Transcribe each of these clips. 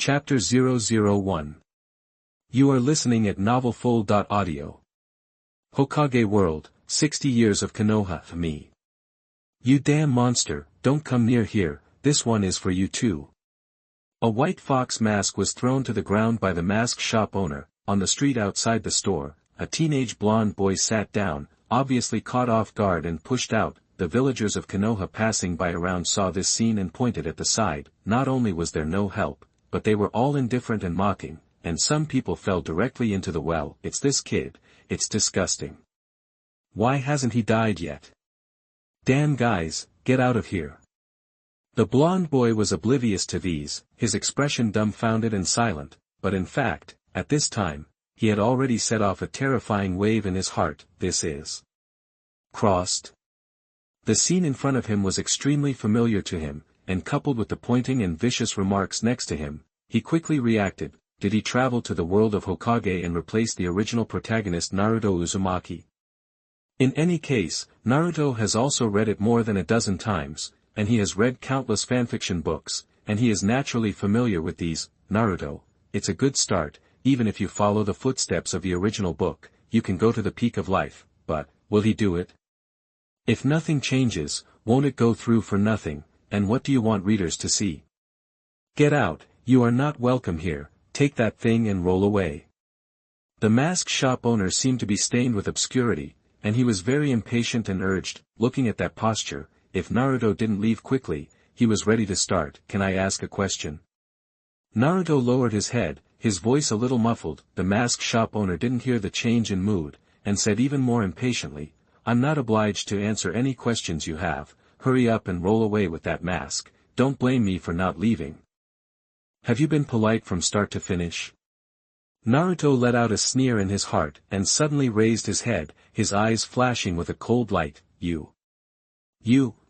Chapter 001. You are listening at novelfull.audio. Hokage World, 60 Years of Konoha, me. You damn monster, don't come near here, this one is for you too. A white fox mask was thrown to the ground by the mask shop owner. On the street outside the store, a teenage blonde boy sat down, obviously caught off guard and pushed out. The villagers of Konoha passing by around saw this scene and pointed at the side. Not only was there no help, but they were all indifferent and mocking, and some people fell directly into the well. It's this kid, it's disgusting. Why hasn't he died yet? Damn guys, get out of here. The blonde boy was oblivious to these, his expression dumbfounded and silent, but in fact, at this time, he had already set off a terrifying wave in his heart. This is crossed. The scene in front of him was extremely familiar to him, and coupled with the pointing and vicious remarks next to him, he quickly reacted. Did he travel to the world of Hokage and replace the original protagonist Naruto Uzumaki? In any case, Naruto has also read it more than a dozen times, and he has read countless fanfiction books, and he is naturally familiar with these. Naruto, it's a good start, even if you follow the footsteps of the original book, you can go to the peak of life, but, will he do it? If nothing changes, won't it go through for nothing? And what do you want readers to see? Get out, you are not welcome here, take that thing and roll away. The mask shop owner seemed to be stained with obscurity, and he was very impatient and urged, looking at that posture, if Naruto didn't leave quickly, he was ready to start. Can I ask a question? Naruto lowered his head, his voice a little muffled. The mask shop owner didn't hear the change in mood, and said even more impatiently, I'm not obliged to answer any questions you have. Hurry up and roll away with that mask, don't blame me for not leaving. Have you been polite from start to finish? Naruto let out a sneer in his heart and suddenly raised his head, his eyes flashing with a cold light. You.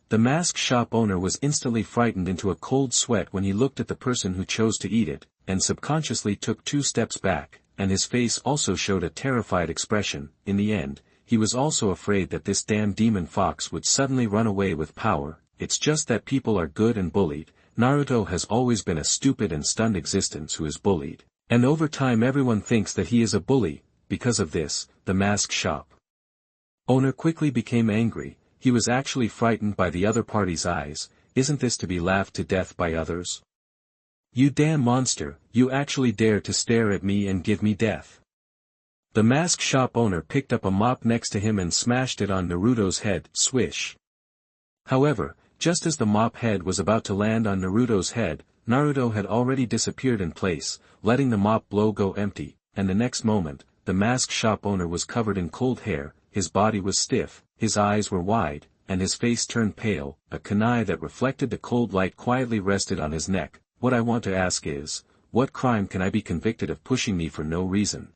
The mask shop owner was instantly frightened into a cold sweat when he looked at the person who chose to eat it, and subconsciously took 2 steps back, and his face also showed a terrified expression. In the end, he was also afraid that this damn demon fox would suddenly run away with power. It's just that people are good and bullied. Naruto has always been a stupid and stunned existence who is bullied, and over time everyone thinks that he is a bully. Because of this, the mask shop owner quickly became angry. He was actually frightened by the other party's eyes. Isn't this to be laughed to death by others? You damn monster, you actually dare to stare at me and give me death. The mask shop owner picked up a mop next to him and smashed it on Naruto's head. Swish. However, just as the mop head was about to land on Naruto's head, Naruto had already disappeared in place, letting the mop blow go empty, and the next moment, the mask shop owner was covered in cold hair, his body was stiff, his eyes were wide, and his face turned pale. A kunai that reflected the cold light quietly rested on his neck. What I want to ask is, what crime can I be convicted of pushing me for no reason?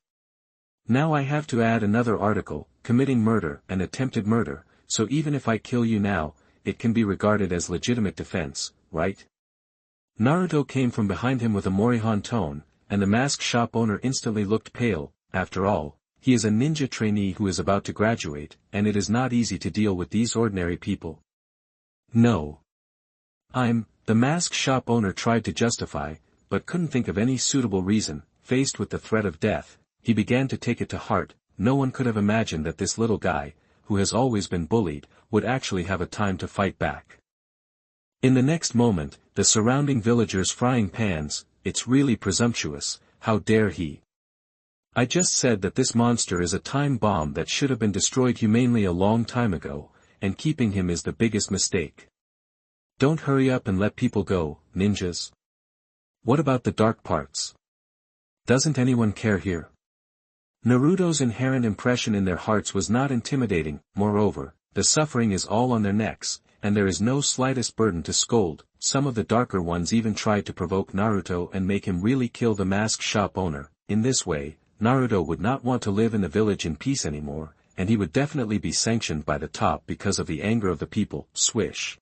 Now I have to add another article, committing murder and attempted murder, so even if I kill you now, it can be regarded as legitimate defense, right? Naruto came from behind him with a Morihon tone, and the mask shop owner instantly looked pale. After all, he is a ninja trainee who is about to graduate, and it is not easy to deal with these ordinary people. No. The mask shop owner tried to justify, but couldn't think of any suitable reason. Faced with the threat of death, he began to take it to heart. No one could have imagined that this little guy, who has always been bullied, would actually have a time to fight back. In the next moment, the surrounding villagers frying pans. It's really presumptuous, how dare he? I just said that this monster is a time bomb that should have been destroyed humanely a long time ago, and keeping him is the biggest mistake. Don't hurry up and let people go, ninjas. What about the dark parts? Doesn't anyone care here? Naruto's inherent impression in their hearts was not intimidating. Moreover, the suffering is all on their necks, and there is no slightest burden to scold. Some of the darker ones even tried to provoke Naruto and make him really kill the mask shop owner. In this way, Naruto would not want to live in the village in peace anymore, and he would definitely be sanctioned by the top because of the anger of the people. Swish.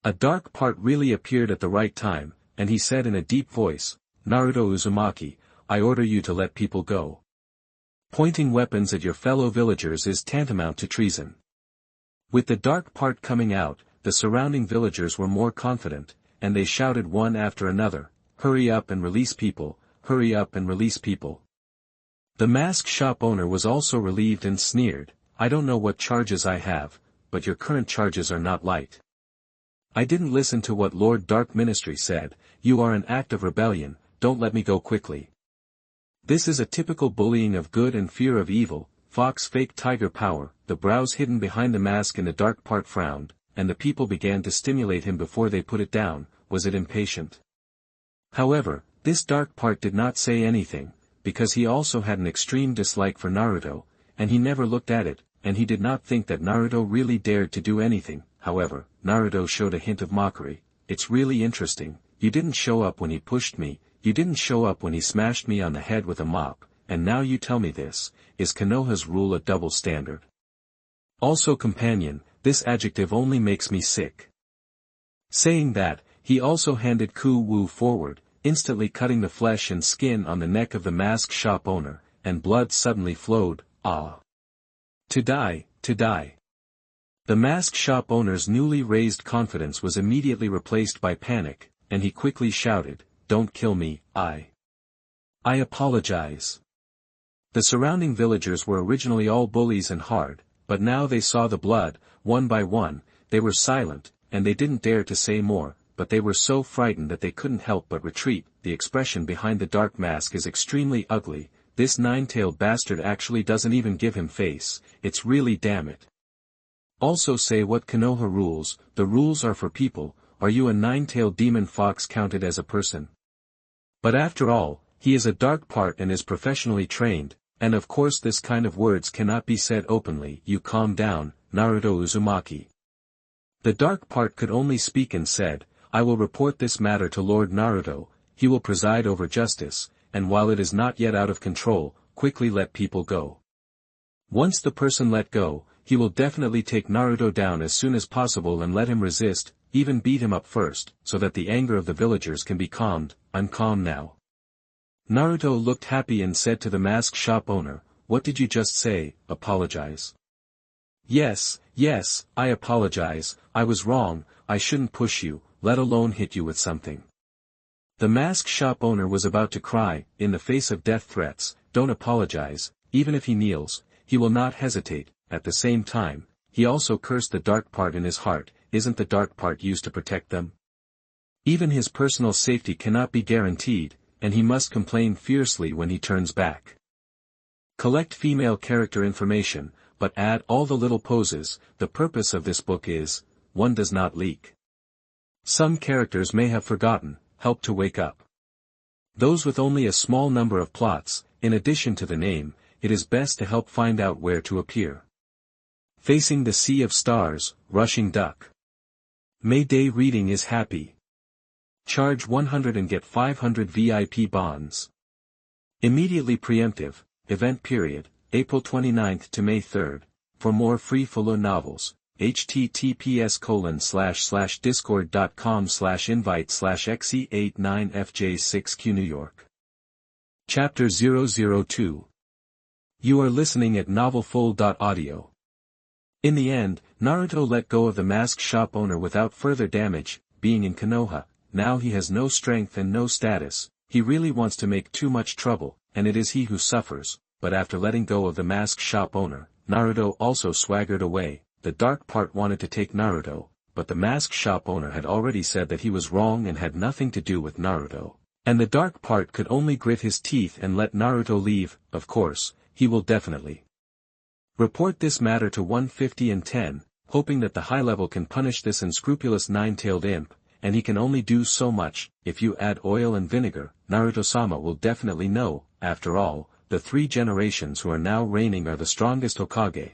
A dark part really appeared at the right time, and he said in a deep voice, Naruto Uzumaki, I order you to let people go. Pointing weapons at your fellow villagers is tantamount to treason. With the dark part coming out, the surrounding villagers were more confident, and they shouted one after another, hurry up and release people, hurry up and release people. The mask shop owner was also relieved and sneered, I don't know what charges I have, but your current charges are not light. I didn't listen to what Lord Dark Ministry said, you are an act of rebellion, don't let me go quickly. This is a typical bullying of good and fear of evil, Fox fake tiger power, the brows hidden behind the mask in the dark part frowned, and the people began to stimulate him before they put it down, was it impatient? However, this dark part did not say anything, because he also had an extreme dislike for Naruto, and he never looked at it, and he did not think that Naruto really dared to do anything. However, Naruto showed a hint of mockery, it's really interesting, you didn't show up when he pushed me, you didn't show up when he smashed me on the head with a mop, and now you tell me this, is Konoha's rule a double standard? Also companion, this adjective only makes me sick. Saying that, he also handed Ku Wu forward, instantly cutting the flesh and skin on the neck of the mask shop owner, and blood suddenly flowed, ah. To die, to die. The mask shop owner's newly raised confidence was immediately replaced by panic, and he quickly shouted, don't kill me, I apologize. The surrounding villagers were originally all bullies and hard, but now they saw the blood, one by one, they were silent, and they didn't dare to say more, but they were so frightened that they couldn't help but retreat. The expression behind the dark mask is extremely ugly, this nine-tailed bastard actually doesn't even give him face, it's really damn it. Also say what Konoha rules, the rules are for people, are you a nine-tailed demon fox counted as a person? But after all, he is a dark part and is professionally trained, and of course this kind of words cannot be said openly. You calm down, Naruto Uzumaki. The dark part could only speak and said, I will report this matter to Lord Naruto, he will preside over justice, and while it is not yet out of control, quickly let people go. Once the person let go, he will definitely take Naruto down as soon as possible and let him resist, even beat him up first, so that the anger of the villagers can be calmed. I'm calm now. Naruto looked happy and said to the mask shop owner, what did you just say, apologize? Yes, I apologize, I was wrong, I shouldn't push you, let alone hit you with something. The mask shop owner was about to cry, in the face of death threats, don't apologize, even if he kneels, he will not hesitate. At the same time, he also cursed the dark part in his heart, isn't the dark part used to protect them? Even his personal safety cannot be guaranteed, and he must complain fiercely when he turns back. Collect female character information, but add all the little poses. The purpose of this book is, one does not leak. Some characters may have forgotten, help to wake up. Those with only a small number of plots, in addition to the name, it is best to help find out where to appear. Facing the Sea of Stars, Rushing Duck. May Day reading is happy. Charge 100 and get 500 VIP bonds. Immediately preemptive, event period, April 29th to May 3rd. For more free Faloo novels, https://discord.com/invite/xe89fj6q New York. Chapter 002. You are listening at novelfull.audio. In the end, Naruto let go of the mask shop owner without further damage. Being in Konoha, now he has no strength and no status, he really wants to make too much trouble, and it is he who suffers, but after letting go of the mask shop owner, Naruto also swaggered away. The dark part wanted to take Naruto, but the mask shop owner had already said that he was wrong and had nothing to do with Naruto, and the dark part could only grit his teeth and let Naruto leave. Of course, he will definitely report this matter to 150 and 10, hoping that the high level can punish this unscrupulous nine-tailed imp, and he can only do so much. If you add oil and vinegar, Naruto-sama will definitely know. After all, the 3 generations who are now reigning are the strongest Hokage.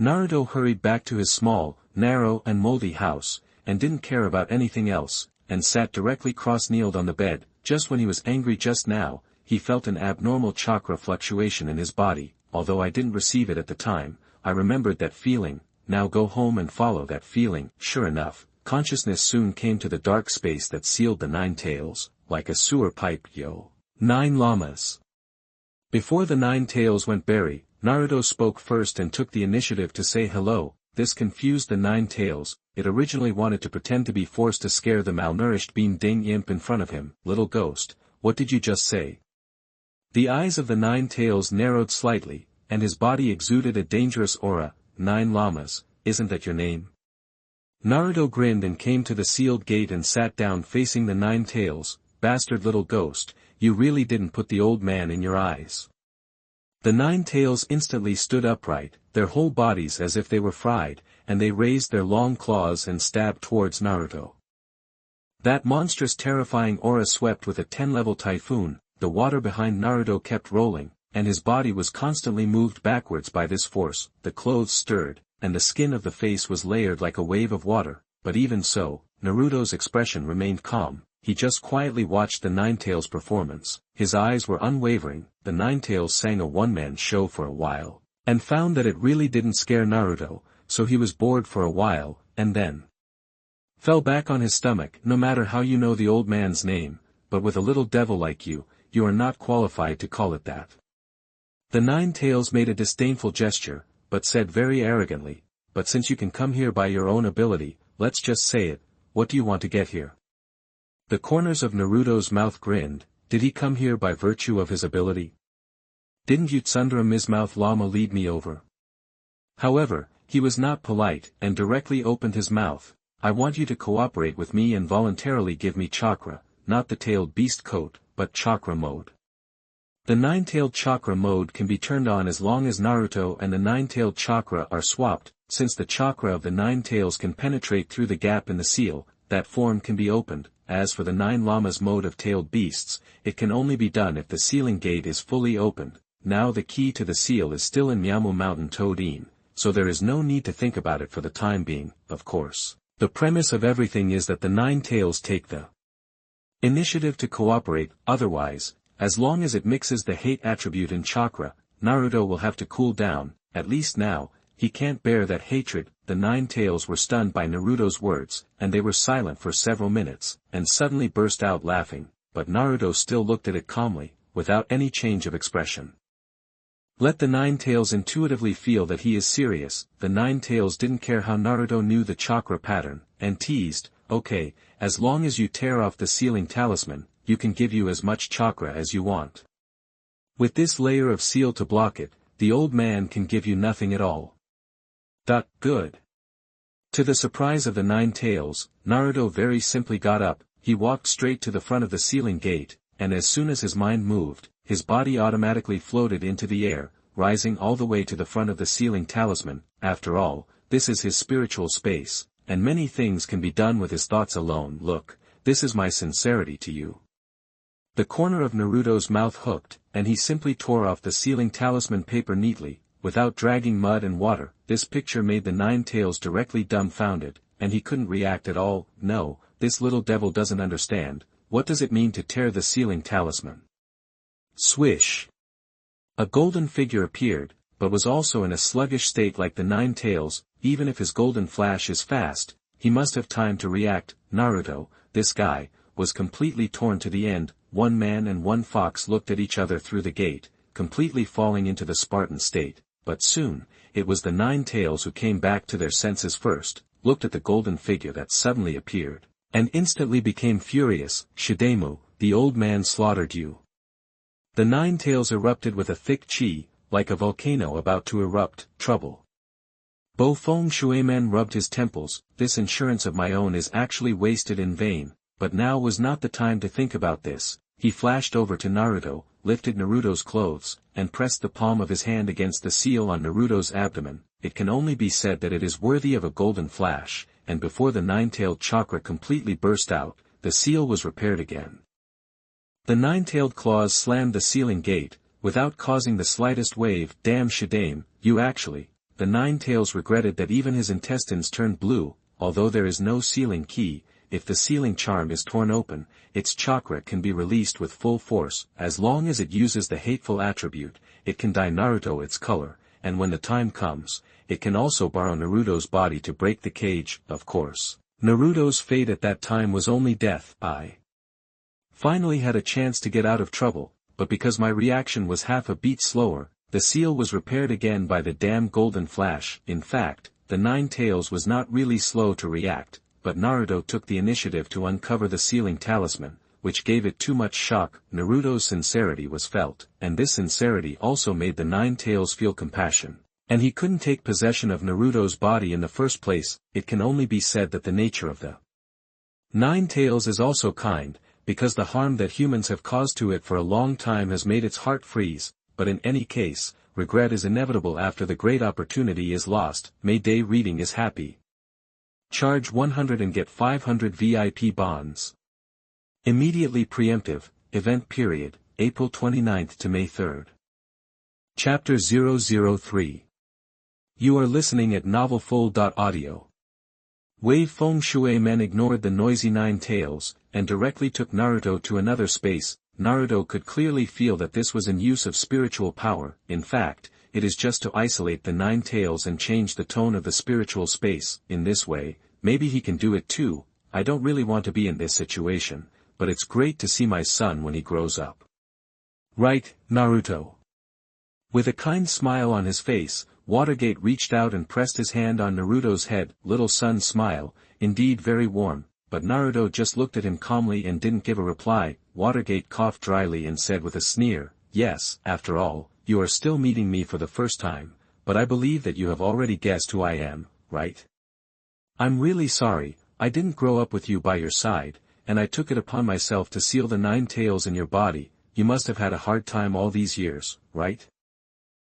Naruto hurried back to his small, narrow and moldy house, and didn't care about anything else, and sat directly cross-kneeled on the bed. Just when he was angry just now, he felt an abnormal chakra fluctuation in his body. Although I didn't receive it at the time, I remembered that feeling. Now go home and follow that feeling. Sure enough, consciousness soon came to the dark space that sealed the 9 tails, like a sewer pipe. 9 llamas. Before the 9 tails went berry, Naruto spoke first and took the initiative to say hello. this confused the Nine Tails. It originally wanted to pretend to be forced to scare the malnourished bean ding imp in front of him. Little ghost, what did you just say? The eyes of the Nine Tails narrowed slightly, and his body exuded a dangerous aura. Nine Llamas, isn't that your name? Naruto grinned and came to the sealed gate and sat down facing the Nine Tails. Bastard little ghost, you really didn't put the old man in your eyes. The Nine Tails instantly stood upright, their whole bodies as if they were fried, and they raised their long claws and stabbed towards Naruto. That monstrous terrifying aura swept with a 10-level typhoon. The water behind Naruto kept rolling, and his body was constantly moved backwards by this force. The clothes stirred, and the skin of the face was layered like a wave of water, but even so, Naruto's expression remained calm. He just quietly watched the Ninetales' performance. His eyes were unwavering. The Ninetales sang a one-man show for a while, and found that it really didn't scare Naruto, so he was bored for a while, and then fell back on his stomach. No matter how you know the old man's name, but with a little devil like you, you are not qualified to call it that. The Ninetales made a disdainful gesture, but said very arrogantly, but since you can come here by your own ability, let's just say it, what do you want to get here? The corners of Naruto's mouth grinned. Did he come here by virtue of his ability? Didn't you Tsundere Mizmouth Llama lead me over? However, he was not polite and directly opened his mouth. I want you to cooperate with me and voluntarily give me chakra, not the tailed beast coat, but chakra mode. The nine-tailed chakra mode can be turned on as long as Naruto and the nine-tailed chakra are swapped. Since the chakra of the nine tails can penetrate through the gap in the seal, that form can be opened. As for the Nine Llamas mode of tailed beasts, it can only be done if the sealing gate is fully opened. Now the key to the seal is still in Myamu Mountain Toadine, so there is no need to think about it for the time being. Of course, the premise of everything is that the Nine Tails take the initiative to cooperate. Otherwise, as long as it mixes the hate attribute in chakra, Naruto will have to cool down. At least now, he can't bear that hatred. The Nine Tails were stunned by Naruto's words, and they were silent for several minutes, and suddenly burst out laughing, but Naruto still looked at it calmly, without any change of expression. Let the Nine Tails intuitively feel that he is serious. The Nine Tails didn't care how Naruto knew the chakra pattern, and teased, okay, as long as you tear off the sealing talisman, you can give you as much chakra as you want. With this layer of seal to block it, the old man can give you nothing at all. Good. To the surprise of the Nine Tails, Naruto very simply got up. He walked straight to the front of the sealing gate, and as soon as his mind moved, his body automatically floated into the air, rising all the way to the front of the sealing talisman. After all, this is his spiritual space, and many things can be done with his thoughts alone. Look, this is my sincerity to you. The corner of Naruto's mouth hooked, and he simply tore off the sealing talisman paper neatly, without dragging mud and water. This picture made the Nine Tails directly dumbfounded, and he couldn't react at all. No, this little devil doesn't understand. What does it mean to tear the sealing talisman? Swish! A golden figure appeared, but was also in a sluggish state like the Nine Tails. Even if his golden flash is fast, he must have time to react. Naruto, this guy, was completely torn to the end. One man and one fox looked at each other through the gate, completely falling into the Spartan state. But soon, it was the Nine Tails who came back to their senses first, looked at the golden figure that suddenly appeared, and instantly became furious. Shidemu, the old man slaughtered you. The Nine Tails erupted with a thick chi, like a volcano about to erupt. Trouble. Bo-Fong Shuemen rubbed his temples. This insurance of my own is actually wasted in vain, but now was not the time to think about this. He flashed over to Naruto, lifted Naruto's clothes, and pressed the palm of his hand against the seal on Naruto's abdomen. It can only be said that it is worthy of a golden flash, and before the nine-tailed chakra completely burst out, the seal was repaired again. The nine-tailed claws slammed the sealing gate, without causing the slightest wave. Damn Shidame, you actually. The Nine Tails regretted that even his intestines turned blue. Although there is no sealing key, if the sealing charm is torn open, its chakra can be released with full force. As long as it uses the hateful attribute, it can dye Naruto its color, and when the time comes, it can also borrow Naruto's body to break the cage. Of course, Naruto's fate at that time was only death. I finally had a chance to get out of trouble, but because my reaction was half a beat slower, the seal was repaired again by the damn golden flash. In fact, the Nine Tails was not really slow to react, but Naruto took the initiative to uncover the sealing talisman, which gave it too much shock. Naruto's sincerity was felt, and this sincerity also made the Nine Tails feel compassion. And he couldn't take possession of Naruto's body in the first place. It can only be said that the nature of the Nine Tails is also kind, because the harm that humans have caused to it for a long time has made its heart freeze, but in any case, regret is inevitable after the great opportunity is lost. May Day reading is happy. Charge 100 and get 500 VIP bonds. Immediately preemptive, event period, April 29th to May 3rd. Chapter 003. You are listening at novelfull.audio. Wave Feng Shui Men ignored the noisy Nine Tails, and directly took Naruto to another space. Naruto could clearly feel that this was in use of spiritual power. In fact, it is just to isolate the Nine Tails and change the tone of the spiritual space. In this way, maybe he can do it too. I don't really want to be in this situation, but it's great to see my son when he grows up. Right, Naruto? With a kind smile on his face, Watergate reached out and pressed his hand on Naruto's head. Little son smile, indeed very warm, but Naruto just looked at him calmly and didn't give a reply. Watergate coughed dryly and said with a sneer, yes, after all, you are still meeting me for the first time, but I believe that you have already guessed who I am, right? I'm really sorry, I didn't grow up with you by your side, and I took it upon myself to seal the Nine Tails in your body. You must have had a hard time all these years, right?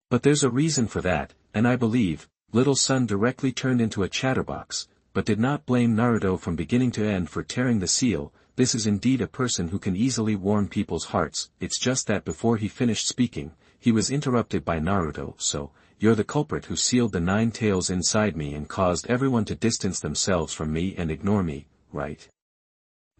But there's a reason for that, and I believe, little son directly turned into a chatterbox, but did not blame Naruto from beginning to end for tearing the seal. This is indeed a person who can easily warm people's hearts. It's just that before he finished speaking, he was interrupted by Naruto. So, you're the culprit who sealed the Nine Tails inside me and caused everyone to distance themselves from me and ignore me, right?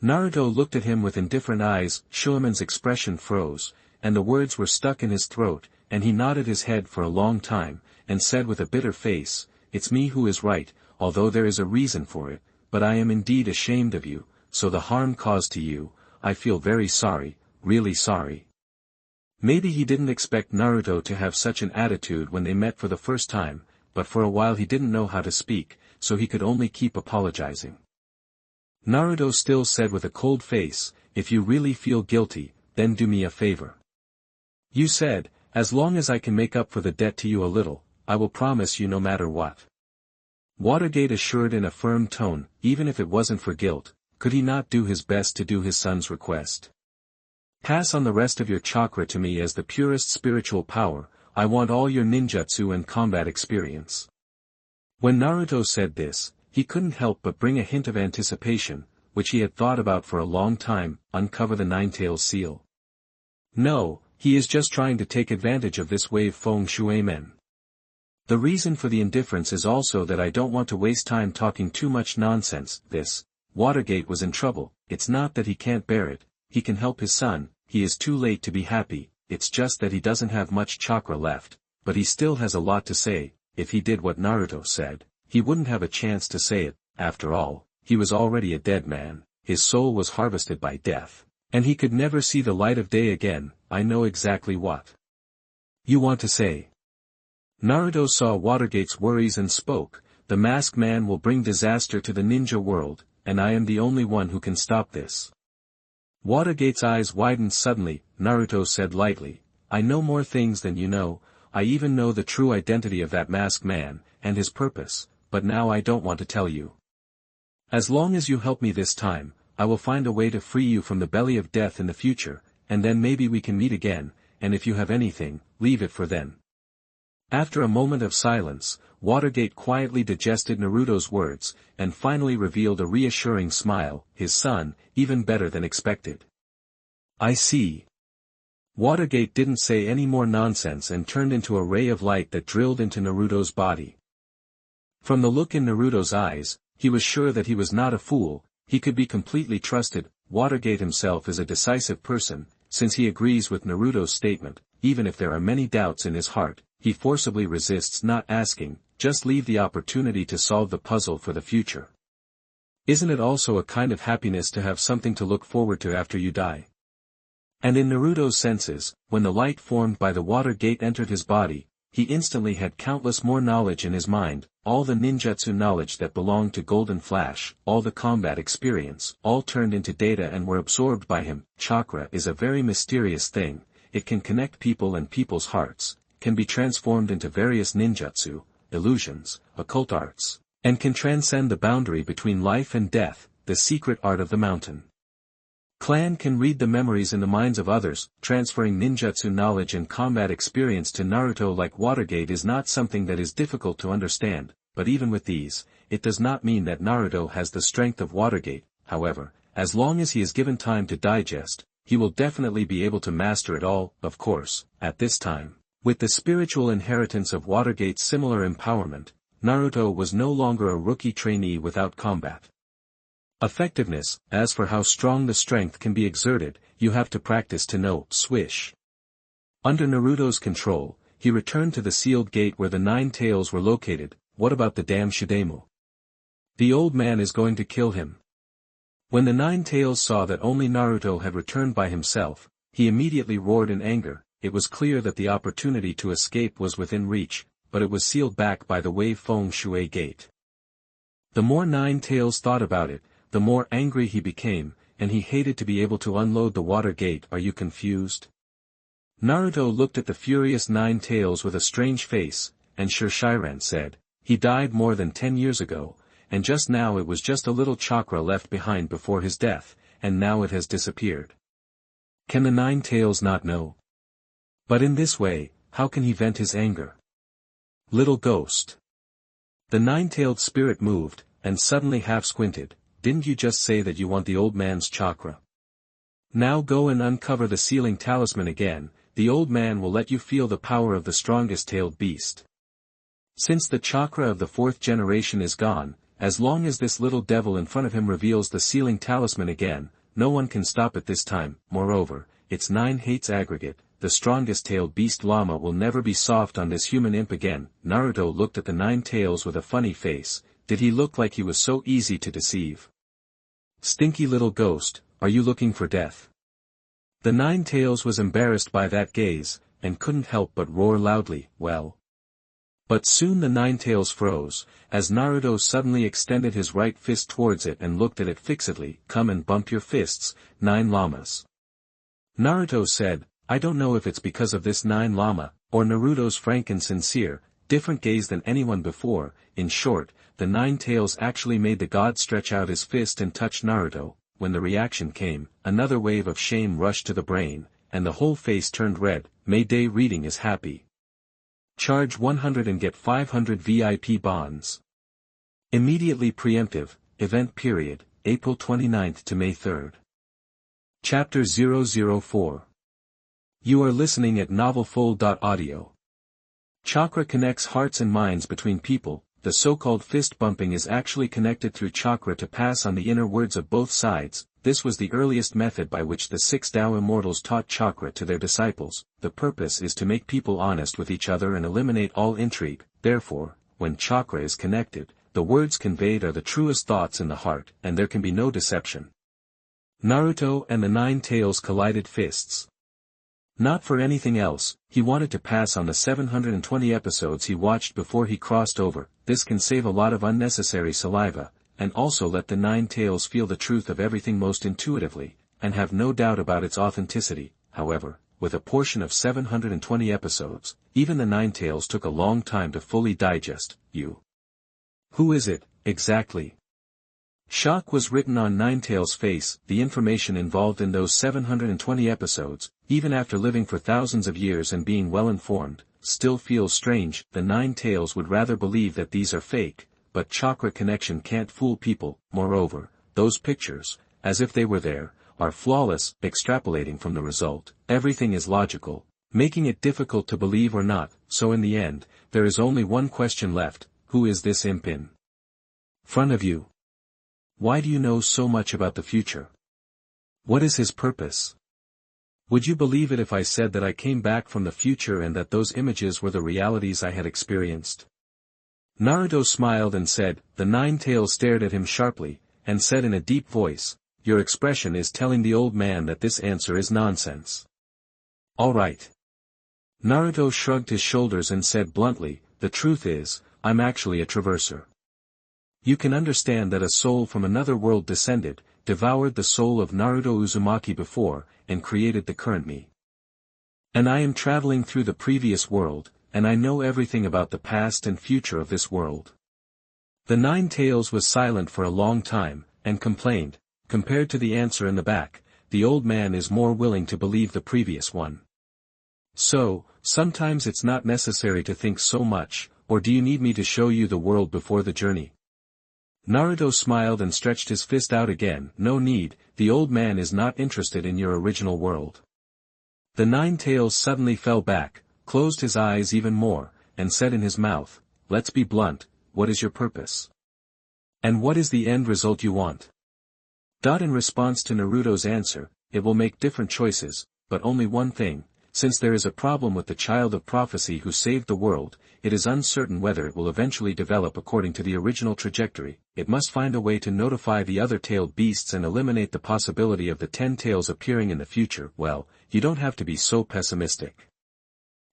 Naruto looked at him with indifferent eyes. Shuiman's expression froze, and the words were stuck in his throat, and he nodded his head for a long time, and said with a bitter face, it's me who is right, although there is a reason for it, but I am indeed ashamed of you, so the harm caused to you, I feel very sorry, really sorry. Maybe he didn't expect Naruto to have such an attitude when they met for the first time, but for a while he didn't know how to speak, so he could only keep apologizing. Naruto still said with a cold face, if you really feel guilty, then do me a favor. You said, as long as I can make up for the debt to you a little, I will promise you no matter what. Watergate assured in a firm tone, even if it wasn't for guilt, could he not do his best to do his son's request? Pass on the rest of your chakra to me as the purest spiritual power. I want all your ninjutsu and combat experience. When Naruto said this, he couldn't help but bring a hint of anticipation, which he had thought about for a long time. Uncover the Nine Tails seal. No, he is just trying to take advantage of this wave Feng Shui Men. The reason for the indifference is also that I don't want to waste time talking too much nonsense. Watergate was in trouble. It's not that he can't bear it, he can help his son, he is too late to be happy, it's just that he doesn't have much chakra left, but he still has a lot to say. If he did what Naruto said, he wouldn't have a chance to say it. After all, he was already a dead man, his soul was harvested by death, and he could never see the light of day again. I know exactly what you want to say. Naruto saw Watergate's worries and spoke, the masked man will bring disaster to the ninja world, and I am the only one who can stop this. Watergate's eyes widened suddenly. Naruto said lightly, I know more things than you know, I even know the true identity of that masked man, and his purpose, but now I don't want to tell you. As long as you help me this time, I will find a way to free you from the belly of death in the future, and then maybe we can meet again, and if you have anything, leave it for then. After a moment of silence, Watergate quietly digested Naruto's words, and finally revealed a reassuring smile. His son, even better than expected. I see. Watergate didn't say any more nonsense and turned into a ray of light that drilled into Naruto's body. From the look in Naruto's eyes, he was sure that he was not a fool, he could be completely trusted. Watergate himself is a decisive person, since he agrees with Naruto's statement, even if there are many doubts in his heart, he forcibly resists not asking, just leave the opportunity to solve the puzzle for the future. Isn't it also a kind of happiness to have something to look forward to after you die? And in Naruto's senses, when the light formed by the water gate entered his body, he instantly had countless more knowledge in his mind, all the ninjutsu knowledge that belonged to Golden Flash, all the combat experience, all turned into data and were absorbed by him. Chakra is a very mysterious thing, it can connect people and people's hearts, can be transformed into various ninjutsu, illusions, occult arts, and can transcend the boundary between life and death, the secret art of the mountain. Clan can read the memories in the minds of others, transferring ninjutsu knowledge and combat experience to Naruto like Watergate is not something that is difficult to understand, but even with these, it does not mean that Naruto has the strength of Watergate. However, as long as he is given time to digest, he will definitely be able to master it all. Of course, at this time, with the spiritual inheritance of Watergate's similar empowerment, Naruto was no longer a rookie trainee without combat effectiveness. As for how strong the strength can be exerted, you have to practice to know. Swish. Under Naruto's control, he returned to the sealed gate where the 9 tails were located. What about the damn Shidemu? The old man is going to kill him. When the 9 tails saw that only Naruto had returned by himself, he immediately roared in anger. It was clear that the opportunity to escape was within reach, but it was sealed back by the Wave Feng Shui gate. The more 9 tails thought about it, the more angry he became, and he hated to be able to unload the water gate. Are you confused? Naruto looked at the furious 9 tails with a strange face, and Shiran said, he died more than 10 years ago, and just now it was just a little chakra left behind before his death, and now it has disappeared. Can the 9 tails not know? But in this way, how can he vent his anger? Little ghost. The 9-tailed spirit moved, and suddenly half squinted. Didn't you just say that you want the old man's chakra? Now go and uncover the sealing talisman again, the old man will let you feel the power of the strongest tailed beast. Since the chakra of the 4th generation is gone, as long as this little devil in front of him reveals the sealing talisman again, no one can stop it this time. Moreover, its 9 hates aggregate, the strongest tailed beast llama will never be soft on this human imp again. Naruto looked at the 9 tails with a funny face. Did he look like he was so easy to deceive? Stinky little ghost, are you looking for death? The 9 tails was embarrassed by that gaze, and couldn't help but roar loudly. Well. But soon the 9 tails froze, as Naruto suddenly extended his right fist towards it and looked at it fixedly. Come and bump your fists, 9 llamas. Naruto said, I don't know if it's because of this 9 llama, or Naruto's frank and sincere, different gaze than anyone before. In short, the 9 tails actually made the god stretch out his fist and touch Naruto. When the reaction came, another wave of shame rushed to the brain, and the whole face turned red. Mayday reading is happy. Charge 100 and get 500 VIP bonds. Immediately preemptive, event period, April 29th to May 3rd. Chapter 004. You are listening at novelfull.audio. Chakra connects hearts and minds between people. The so-called fist bumping is actually connected through chakra to pass on the inner words of both sides. This was the earliest method by which the 6 Tao immortals taught chakra to their disciples. The purpose is to make people honest with each other and eliminate all intrigue. Therefore, when chakra is connected, the words conveyed are the truest thoughts in the heart, and there can be no deception. Naruto and the 9 tails collided fists. Not for anything else, he wanted to pass on the 720 episodes he watched before he crossed over. This can save a lot of unnecessary saliva, and also let the 9 tails feel the truth of everything most intuitively, and have no doubt about its authenticity. However, with a portion of 720 episodes, even the 9 tails took a long time to fully digest. You. Who is it, exactly? Shock was written on 9 tails' face. The information involved in those 720 episodes, even after living for thousands of years and being well informed, still feels strange. The 9 tails would rather believe that these are fake, but chakra connection can't fool people. Moreover, those pictures, as if they were there, are flawless. Extrapolating from the result, everything is logical, making it difficult to believe or not. So in the end, there is only one question left: who is this imp in front of you? Why do you know so much about the future? What is his purpose? Would you believe it if I said that I came back from the future and that those images were the realities I had experienced? Naruto smiled and said. The 9 tails stared at him sharply, and said in a deep voice, your expression is telling the old man that this answer is nonsense. All right. Naruto shrugged his shoulders and said bluntly, "The truth is, I'm actually a traverser. You can understand that a soul from another world descended, devoured the soul of Naruto Uzumaki before, and created the current me. And I am traveling through the previous world, and I know everything about the past and future of this world." The Nine Tails was silent for a long time, and complained, "Compared to the answer in the back, the old man is more willing to believe the previous one. So, sometimes it's not necessary to think so much, or do you need me to show you the world before the journey?" Naruto smiled and stretched his fist out again. "No need, the old man is not interested in your original world." The Nine Tails suddenly fell back, closed his eyes even more, and said in his mouth, "Let's be blunt, what is your purpose? And what is the end result you want?" In response to Naruto's answer, "It will make different choices, but only one thing. Since there is a problem with the child of prophecy who saved the world, it is uncertain whether it will eventually develop according to the original trajectory. It must find a way to notify the other tailed beasts and eliminate the possibility of the 10 tails appearing in the future." "Well, you don't have to be so pessimistic,"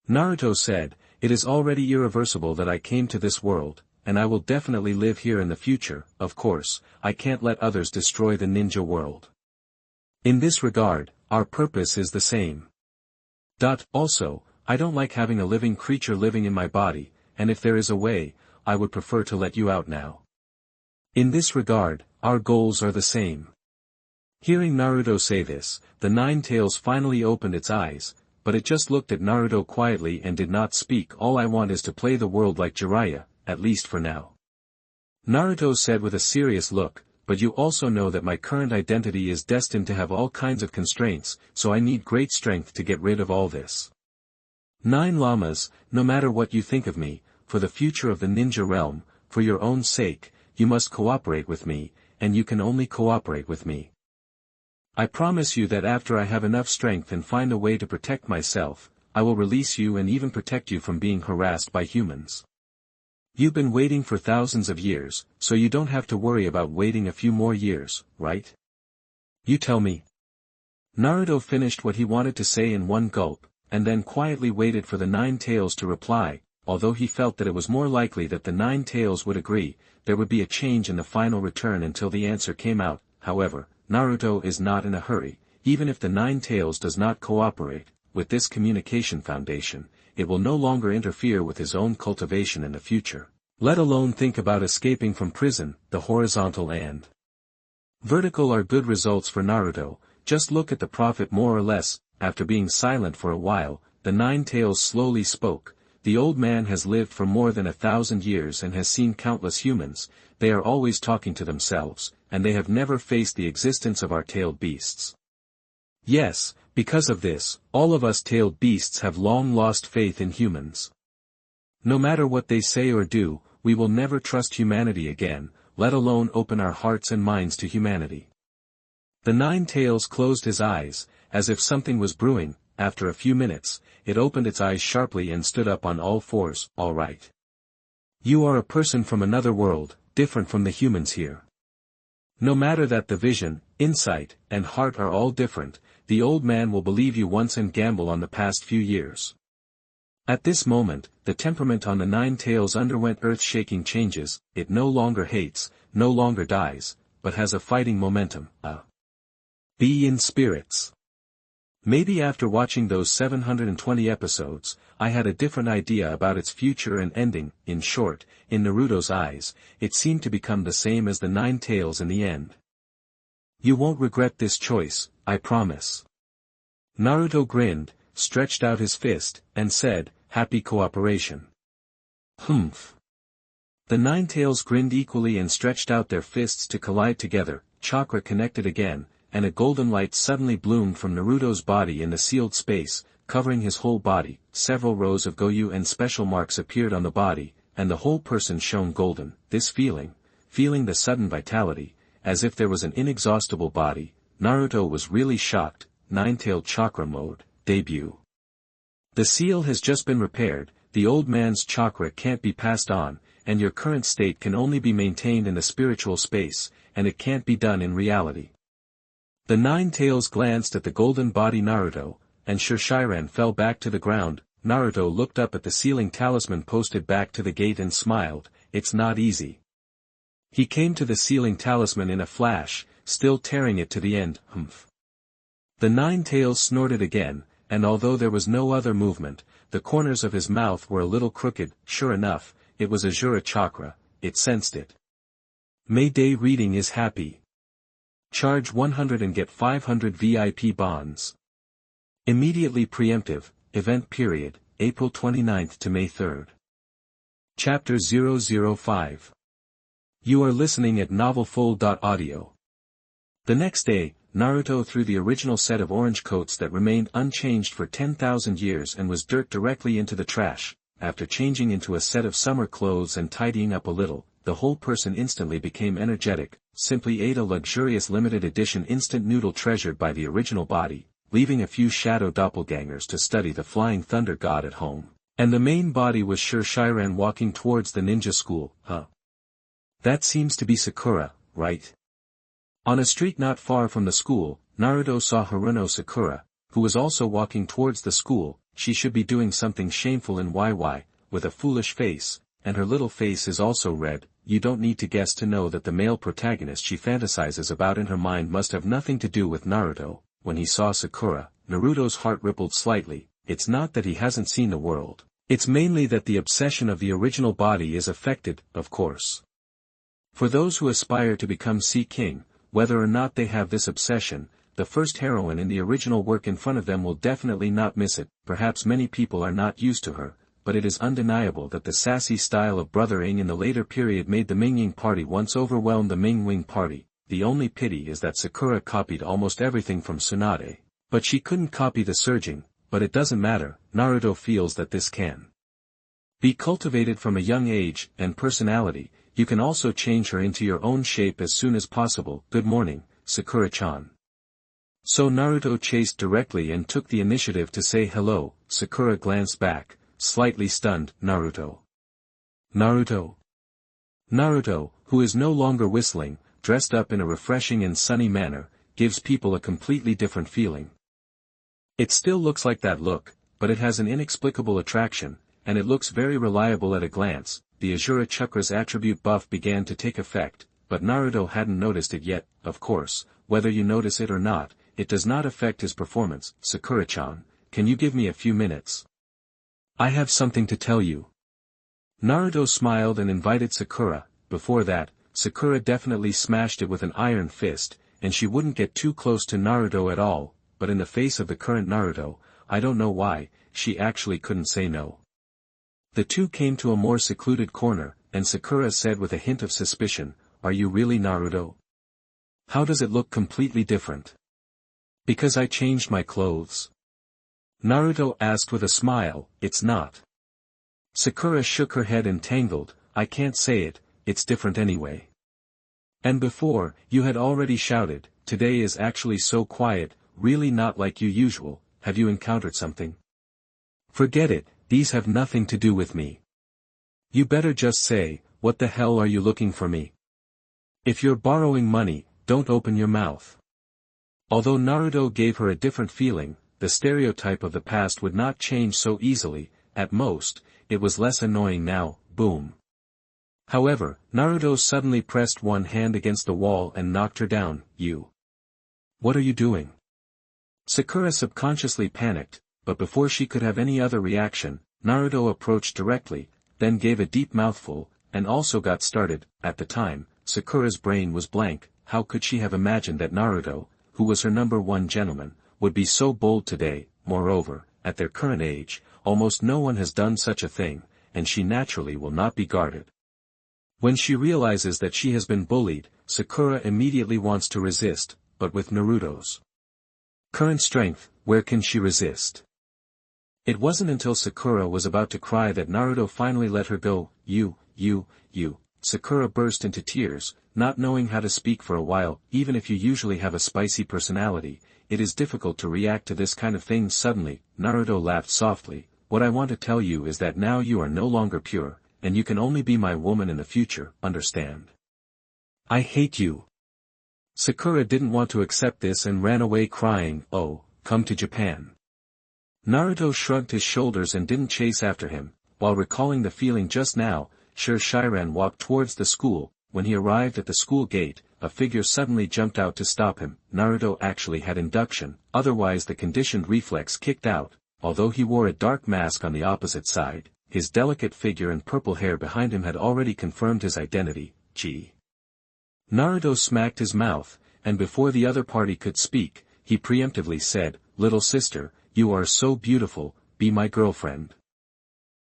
Naruto said. "It is already irreversible that I came to this world, and I will definitely live here in the future. Of course, I can't let others destroy the ninja world. In this regard, our purpose is the same. Also, I don't like having a living creature living in my body, and if there is a way, I would prefer to let you out now. In this regard, our goals are the same." Hearing Naruto say this, the Nine Tails finally opened its eyes, but it just looked at Naruto quietly and did not speak. "All I want is to play the world like Jiraiya, at least for now," Naruto said with a serious look, "but you also know that my current identity is destined to have all kinds of constraints, so I need great strength to get rid of all this. 9 Llamas, no matter what you think of me, for the future of the ninja realm, for your own sake, you must cooperate with me, and you can only cooperate with me. I promise you that after I have enough strength and find a way to protect myself, I will release you and even protect you from being harassed by humans. You've been waiting for thousands of years, so you don't have to worry about waiting a few more years, right? You tell me." Naruto finished what he wanted to say in one gulp, and then quietly waited for the Nine Tails to reply. Although he felt that it was more likely that the Nine Tails would agree, there would be a change in the final return until the answer came out. However, Naruto is not in a hurry. Even if the Nine Tails does not cooperate, with this communication foundation, it will no longer interfere with his own cultivation in the future, let alone think about escaping from prison. The horizontal and vertical are good results for Naruto. Just look at the prophet more or less. After being silent for a while, the Nine Tails slowly spoke. "The old man has lived for more than 1,000 years and has seen countless humans. They are always talking to themselves, and they have never faced the existence of our tailed beasts. Yes, because of this, all of us tailed beasts have long lost faith in humans. No matter what they say or do, we will never trust humanity again, let alone open our hearts and minds to humanity." The Nine Tails closed his eyes, as if something was brewing. After a few minutes, it opened its eyes sharply and stood up on all fours. "All right. You are a person from another world, different from the humans here. No matter that the vision, insight, and heart are all different, the old man will believe you once and gamble on the past few years." At this moment, the temperament on the Nine Tails underwent earth-shaking changes. It no longer hates, no longer dies, but has a fighting momentum. Be in spirits. Maybe after watching those 720 episodes, I had a different idea about its future and ending. In short, in Naruto's eyes, it seemed to become the same as the Nine Tails in the end. "You won't regret this choice, I promise." Naruto grinned, stretched out his fist, and said, "Happy cooperation." "Humph." The Nine Tails grinned equally and stretched out their fists to collide together. Chakra connected again, and a golden light suddenly bloomed from Naruto's body in the sealed space, covering his whole body. Several rows of Goyu and special marks appeared on the body, and the whole person shone golden. This feeling the sudden vitality, as if there was an inexhaustible body, Naruto was really shocked. Nine-tailed Chakra Mode, debut. The seal has just been repaired, the old man's chakra can't be passed on, and your current state can only be maintained in the spiritual space, and it can't be done in reality. The Nine Tails glanced at the golden body Naruto, and Shinshiren fell back to the ground. Naruto looked up at the ceiling talisman posted back to the gate and smiled. It's not easy. He came to the ceiling talisman in a flash, still tearing it to the end. Humph. The nine tails snorted again, and although there was no other movement, the corners of his mouth were a little crooked. Sure enough, it was Asura chakra, it sensed it. Mayday reading is happy. Charge 100 and get 500 VIP bonds. Immediately preemptive, event period, April 29th to May 3rd. Chapter 005. You are listening at novelfull.audio. The next day, Naruto threw the original set of orange coats that remained unchanged for 10,000 years and was dirt directly into the trash. After changing into a set of summer clothes and tidying up a little, the whole person instantly became energetic, simply ate a luxurious limited edition instant noodle treasured by the original body, leaving a few shadow doppelgangers to study the flying thunder god at home, and the main body was sure Shiran walking towards the ninja school. That seems to be Sakura, right? On a street not far from the school, Naruto saw Haruno Sakura, who was also walking towards the school. She should be doing something shameful in YY, with a foolish face, and her little face is also red. You don't need to guess to know that the male protagonist she fantasizes about in her mind must have nothing to do with Naruto. When he saw Sakura, Naruto's heart rippled slightly. It's not that he hasn't seen the world. It's mainly that the obsession of the original body is affected, of course. For those who aspire to become Sea King, whether or not they have this obsession, the first heroine in the original work in front of them will definitely not miss it. Perhaps many people are not used to her, but it is undeniable that the sassy style of brothering in the later period made the Mingying party once overwhelm the Mingwing party. The only pity is that Sakura copied almost everything from Tsunade, but she couldn't copy the surging. But it doesn't matter. Naruto feels that this can be cultivated from a young age and personality. You can also change her into your own shape as soon as possible. Good morning, Sakura-chan. So Naruto chased directly and took the initiative to say hello. Sakura glanced back, slightly stunned. Naruto. Naruto, who is no longer whistling, dressed up in a refreshing and sunny manner, gives people a completely different feeling. It still looks like that look, but it has an inexplicable attraction, and it looks very reliable at a glance. The Asura Chakra's attribute buff began to take effect, but Naruto hadn't noticed it yet. Of course, whether you notice it or not, it does not affect his performance. Sakura-chan, can you give me a few minutes? I have something to tell you. Naruto smiled and invited Sakura. Before that, Sakura definitely smashed it with an iron fist, and she wouldn't get too close to Naruto at all, but in the face of the current Naruto, I don't know why, she actually couldn't say no. The two came to a more secluded corner, and Sakura said with a hint of suspicion, "Are you really Naruto? How does it look completely different?" "Because I changed my clothes?" Naruto asked with a smile. "It's not." Sakura shook her head entangled. "I can't say it, it's different anyway." "And before, you had already shouted, today is actually so quiet, really not like you usual. Have you encountered something?" "Forget it, these have nothing to do with me." "You better just say, what the hell are you looking for me? If you're borrowing money, don't open your mouth." Although Naruto gave her a different feeling, the stereotype of the past would not change so easily. At most, it was less annoying now. Boom. However, Naruto suddenly pressed one hand against the wall and knocked her down. "You. What are you doing?" Sakura subconsciously panicked, but before she could have any other reaction, Naruto approached directly, then gave a deep mouthful, and also got started. At the time, Sakura's brain was blank. How could she have imagined that Naruto, who was her #1 gentleman, would be so bold today? Moreover, at their current age, almost no one has done such a thing, and she naturally will not be guarded. When she realizes that she has been bullied, Sakura immediately wants to resist, but with Naruto's current strength, where can she resist? It wasn't until Sakura was about to cry that Naruto finally let her go. You. Sakura burst into tears, not knowing how to speak for a while. Even if you usually have a spicy personality, it is difficult to react to this kind of thing suddenly. Naruto laughed softly. "What I want to tell you is that now you are no longer pure, and you can only be my woman in the future, understand? I hate you." Sakura didn't want to accept this and ran away crying. "Oh, come to Japan." Naruto shrugged his shoulders and didn't chase after him, while recalling the feeling just now. Sure, Shiran walked towards the school. When he arrived at the school gate, a figure suddenly jumped out to stop him. Naruto actually had induction, otherwise the conditioned reflex kicked out. Although he wore a dark mask on the opposite side, his delicate figure and purple hair behind him had already confirmed his identity. Gee. Naruto smacked his mouth, and before the other party could speak, he preemptively said, "Little sister, you are so beautiful, be my girlfriend."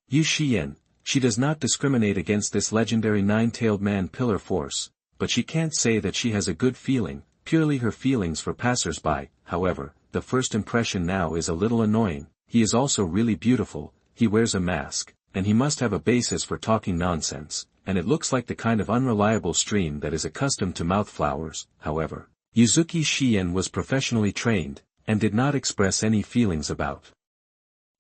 Yu Xian, she does not discriminate against this legendary nine-tailed man pillar force, but she can't say that she has a good feeling, purely her feelings for passers-by. However, the first impression now is a little annoying. He is also really beautiful, he wears a mask, and he must have a basis for talking nonsense, and it looks like the kind of unreliable stream that is accustomed to mouth flowers. However, Uzumaki Xian was professionally trained, and did not express any feelings about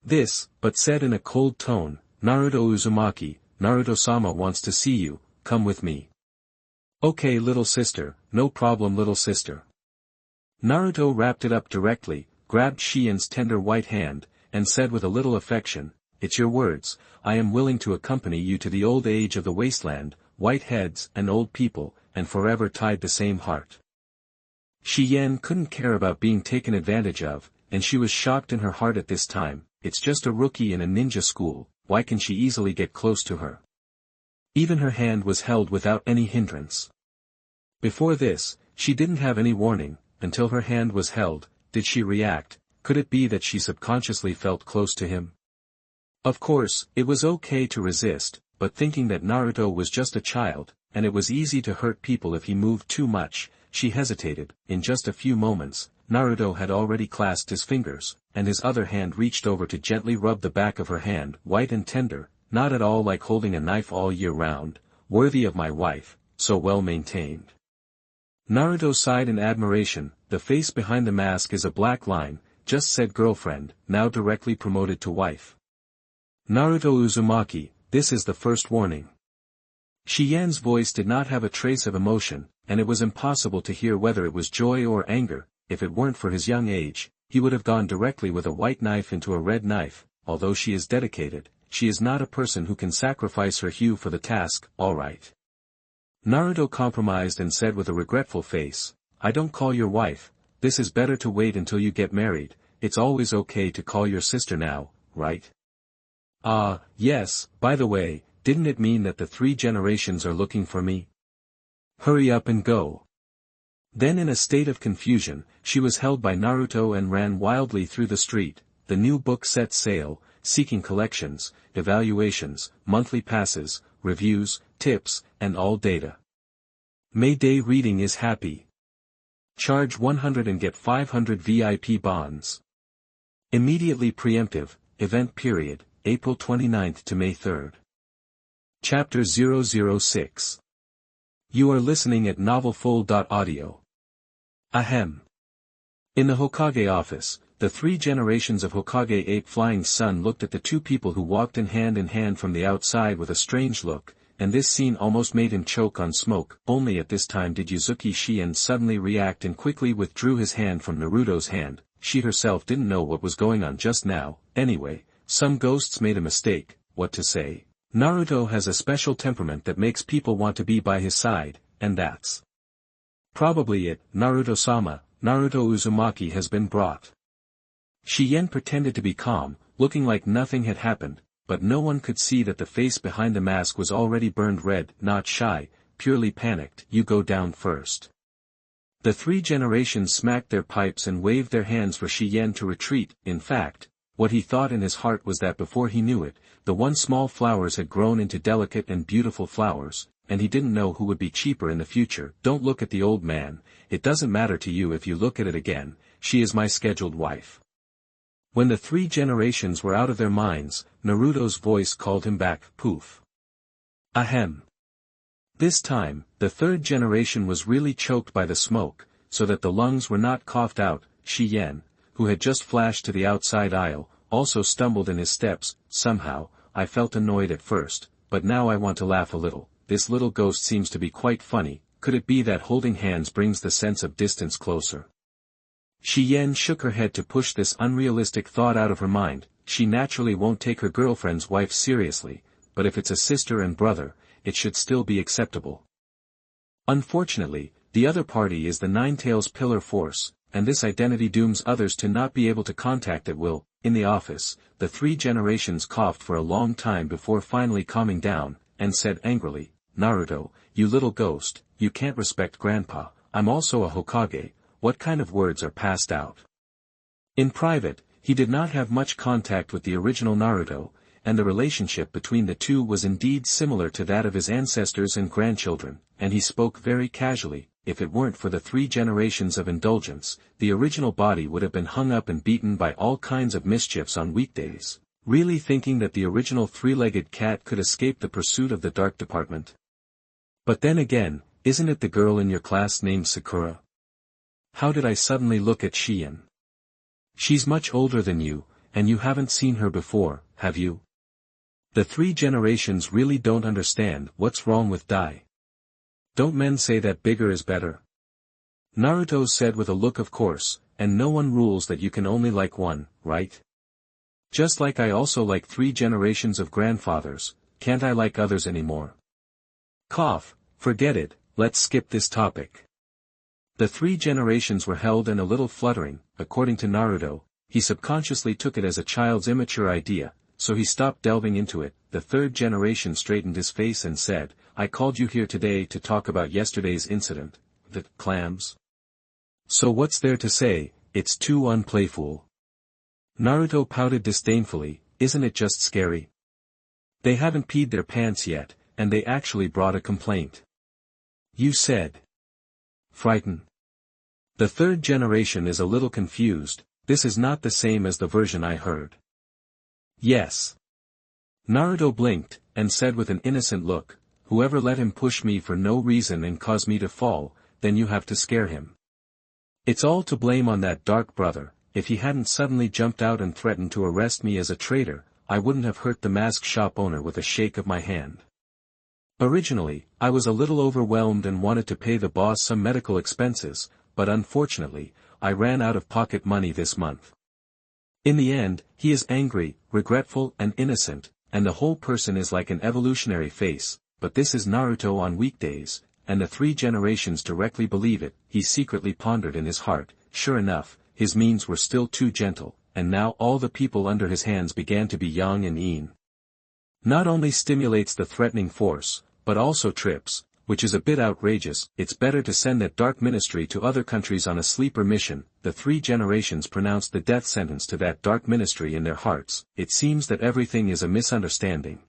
this, but said in a cold tone, "Naruto Uzumaki, Naruto-sama wants to see you, come with me." "Okay little sister, no problem little sister." Naruto wrapped it up directly, grabbed Xian's tender white hand, and said with a little affection, "It's your words, I am willing to accompany you to the old age of the wasteland, white heads and old people, and forever tied the same heart." Xian couldn't care about being taken advantage of, and she was shocked in her heart at this time. It's just a rookie in a ninja school, why can she easily get close to her? Even her hand was held without any hindrance. Before this, she didn't have any warning. Until her hand was held, did she react? Could it be that she subconsciously felt close to him? Of course, it was okay to resist, but thinking that Naruto was just a child, and it was easy to hurt people if he moved too much, she hesitated. In just a few moments, Naruto had already clasped his fingers, and his other hand reached over to gently rub the back of her hand, white and tender, not at all like holding a knife all year round, worthy of my wife, so well maintained. Naruto sighed in admiration. The face behind the mask is a black line, just said girlfriend, now directly promoted to wife. Naruto Uzumaki, this is the first warning. Xian's voice did not have a trace of emotion, and it was impossible to hear whether it was joy or anger. If it weren't for his young age, he would have gone directly with a white knife into a red knife. Although she is dedicated, she is not a person who can sacrifice her hue for the task. All right. Naruto compromised and said with a regretful face, "I don't call your wife, this is better to wait until you get married. It's always okay to call your sister now, right?" Yes, by the way, didn't it mean that the 3 generations are looking for me? Hurry up and go. Then in a state of confusion, she was held by Naruto and ran wildly through the street. The new book set sail, seeking collections, evaluations, monthly passes, reviews, tips, and all data. May Day reading is happy. Charge 100 and get 500 VIP bonds. Immediately preemptive, event period, April 29th to May 3rd. Chapter 006. You are listening at novelfull.audio. Ahem. In the Hokage office, the 3 generations of Hokage Ape Flying Sun looked at the 2 people who walked in hand from the outside with a strange look, and this scene almost made him choke on smoke. Only at this time did Uzumaki Xian suddenly react and quickly withdrew his hand from Naruto's hand. She herself didn't know what was going on just now. Anyway, some ghosts made a mistake. What to say? Naruto has a special temperament that makes people want to be by his side, and that's probably it. Naruto-sama, Naruto Uzumaki has been brought. Xian pretended to be calm, looking like nothing had happened, but no one could see that the face behind the mask was already burned red. Not shy, purely panicked. You go down first. The 3 generations smacked their pipes and waved their hands for Xian to retreat. In fact, what he thought in his heart was that before he knew it, the once small flowers had grown into delicate and beautiful flowers, and he didn't know who would be cheaper in the future. Don't look at the old man, it doesn't matter to you if you look at it again, she is my scheduled wife. When the 3 generations were out of their minds, Naruto's voice called him back. Poof. Ahem. This time, the 3rd generation was really choked by the smoke, so that the lungs were not coughed out. Xian, who had just flashed to the outside aisle, also stumbled in his steps. Somehow, I felt annoyed at first, but now I want to laugh a little. This little ghost seems to be quite funny. Could it be that holding hands brings the sense of distance closer? Shiyen shook her head to push this unrealistic thought out of her mind. She naturally won't take her girlfriend's wife seriously, but if it's a sister and brother, it should still be acceptable. Unfortunately, the other party is the Nine-Tails Pillar Force, and this identity dooms others to not be able to contact at will. In the office, the three generations coughed for a long time before finally calming down, and said angrily, "Naruto, you little ghost, you can't respect Grandpa. I'm also a Hokage. What kind of words are passed out?" In private, he did not have much contact with the original Naruto, and the relationship between the two was indeed similar to that of his ancestors and grandchildren, and he spoke very casually. If it weren't for the 3 generations of indulgence, the original body would have been hung up and beaten by all kinds of mischiefs on weekdays, really thinking that the original 3-legged cat could escape the pursuit of the dark department. But then again, isn't it the girl in your class named Sakura? How did I suddenly look at Shiyen? She's much older than you, and you haven't seen her before, have you? The 3 generations really don't understand what's wrong with Dai. Don't men say that bigger is better? Naruto said with a look of course, and no one rules that you can only like one, right? Just like I also like 3 generations of grandfathers, can't I like others anymore? Cough, forget it, let's skip this topic. The 3 generations were held and a little fluttering. According to Naruto, he subconsciously took it as a child's immature idea, so he stopped delving into it. The 3rd generation straightened his face and said, "I called you here today to talk about yesterday's incident, the clams. So what's there to say? It's too unplayful." Naruto pouted disdainfully, "Isn't it just scary? They haven't peed their pants yet, and they actually brought a complaint." "You said frighten." The 3rd generation is a little confused. This is not the same as the version I heard. "Yes." Naruto blinked, and said with an innocent look, "Whoever let him push me for no reason and cause me to fall, then you have to scare him. It's all to blame on that dark brother. If he hadn't suddenly jumped out and threatened to arrest me as a traitor, I wouldn't have hurt the mask shop owner with a shake of my hand. Originally, I was a little overwhelmed and wanted to pay the boss some medical expenses, but unfortunately, I ran out of pocket money this month. In the end, he is angry, regretful and innocent, and the whole person is like an evolutionary face, but this is Naruto on weekdays, and the 3 generations directly believe it." He secretly pondered in his heart. Sure enough, his means were still too gentle, and now all the people under his hands began to be young and lean. Not only stimulates the threatening force, but also trips, which is a bit outrageous. It's better to send that dark ministry to other countries on a sleeper mission. The 3 generations pronounced the death sentence to that dark ministry in their hearts. It seems that everything is a misunderstanding.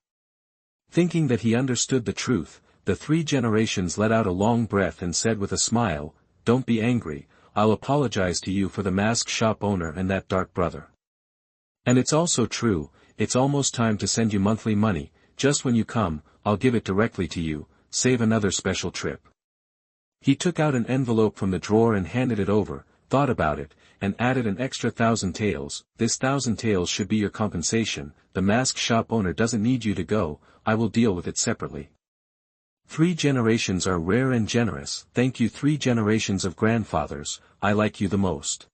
Thinking that he understood the truth, the 3 generations let out a long breath and said with a smile, "Don't be angry, I'll apologize to you for the mask shop owner and that dark brother. And it's also true, it's almost time to send you monthly money. Just when you come, I'll give it directly to you. Save another special trip." He took out an envelope from the drawer and handed it over, thought about it, and added an extra 1,000 taels. "This 1,000 taels should be your compensation. The mask shop owner doesn't need you to go, I will deal with it separately." 3 generations are rare and generous. "Thank you 3 generations of grandfathers, I like you the most."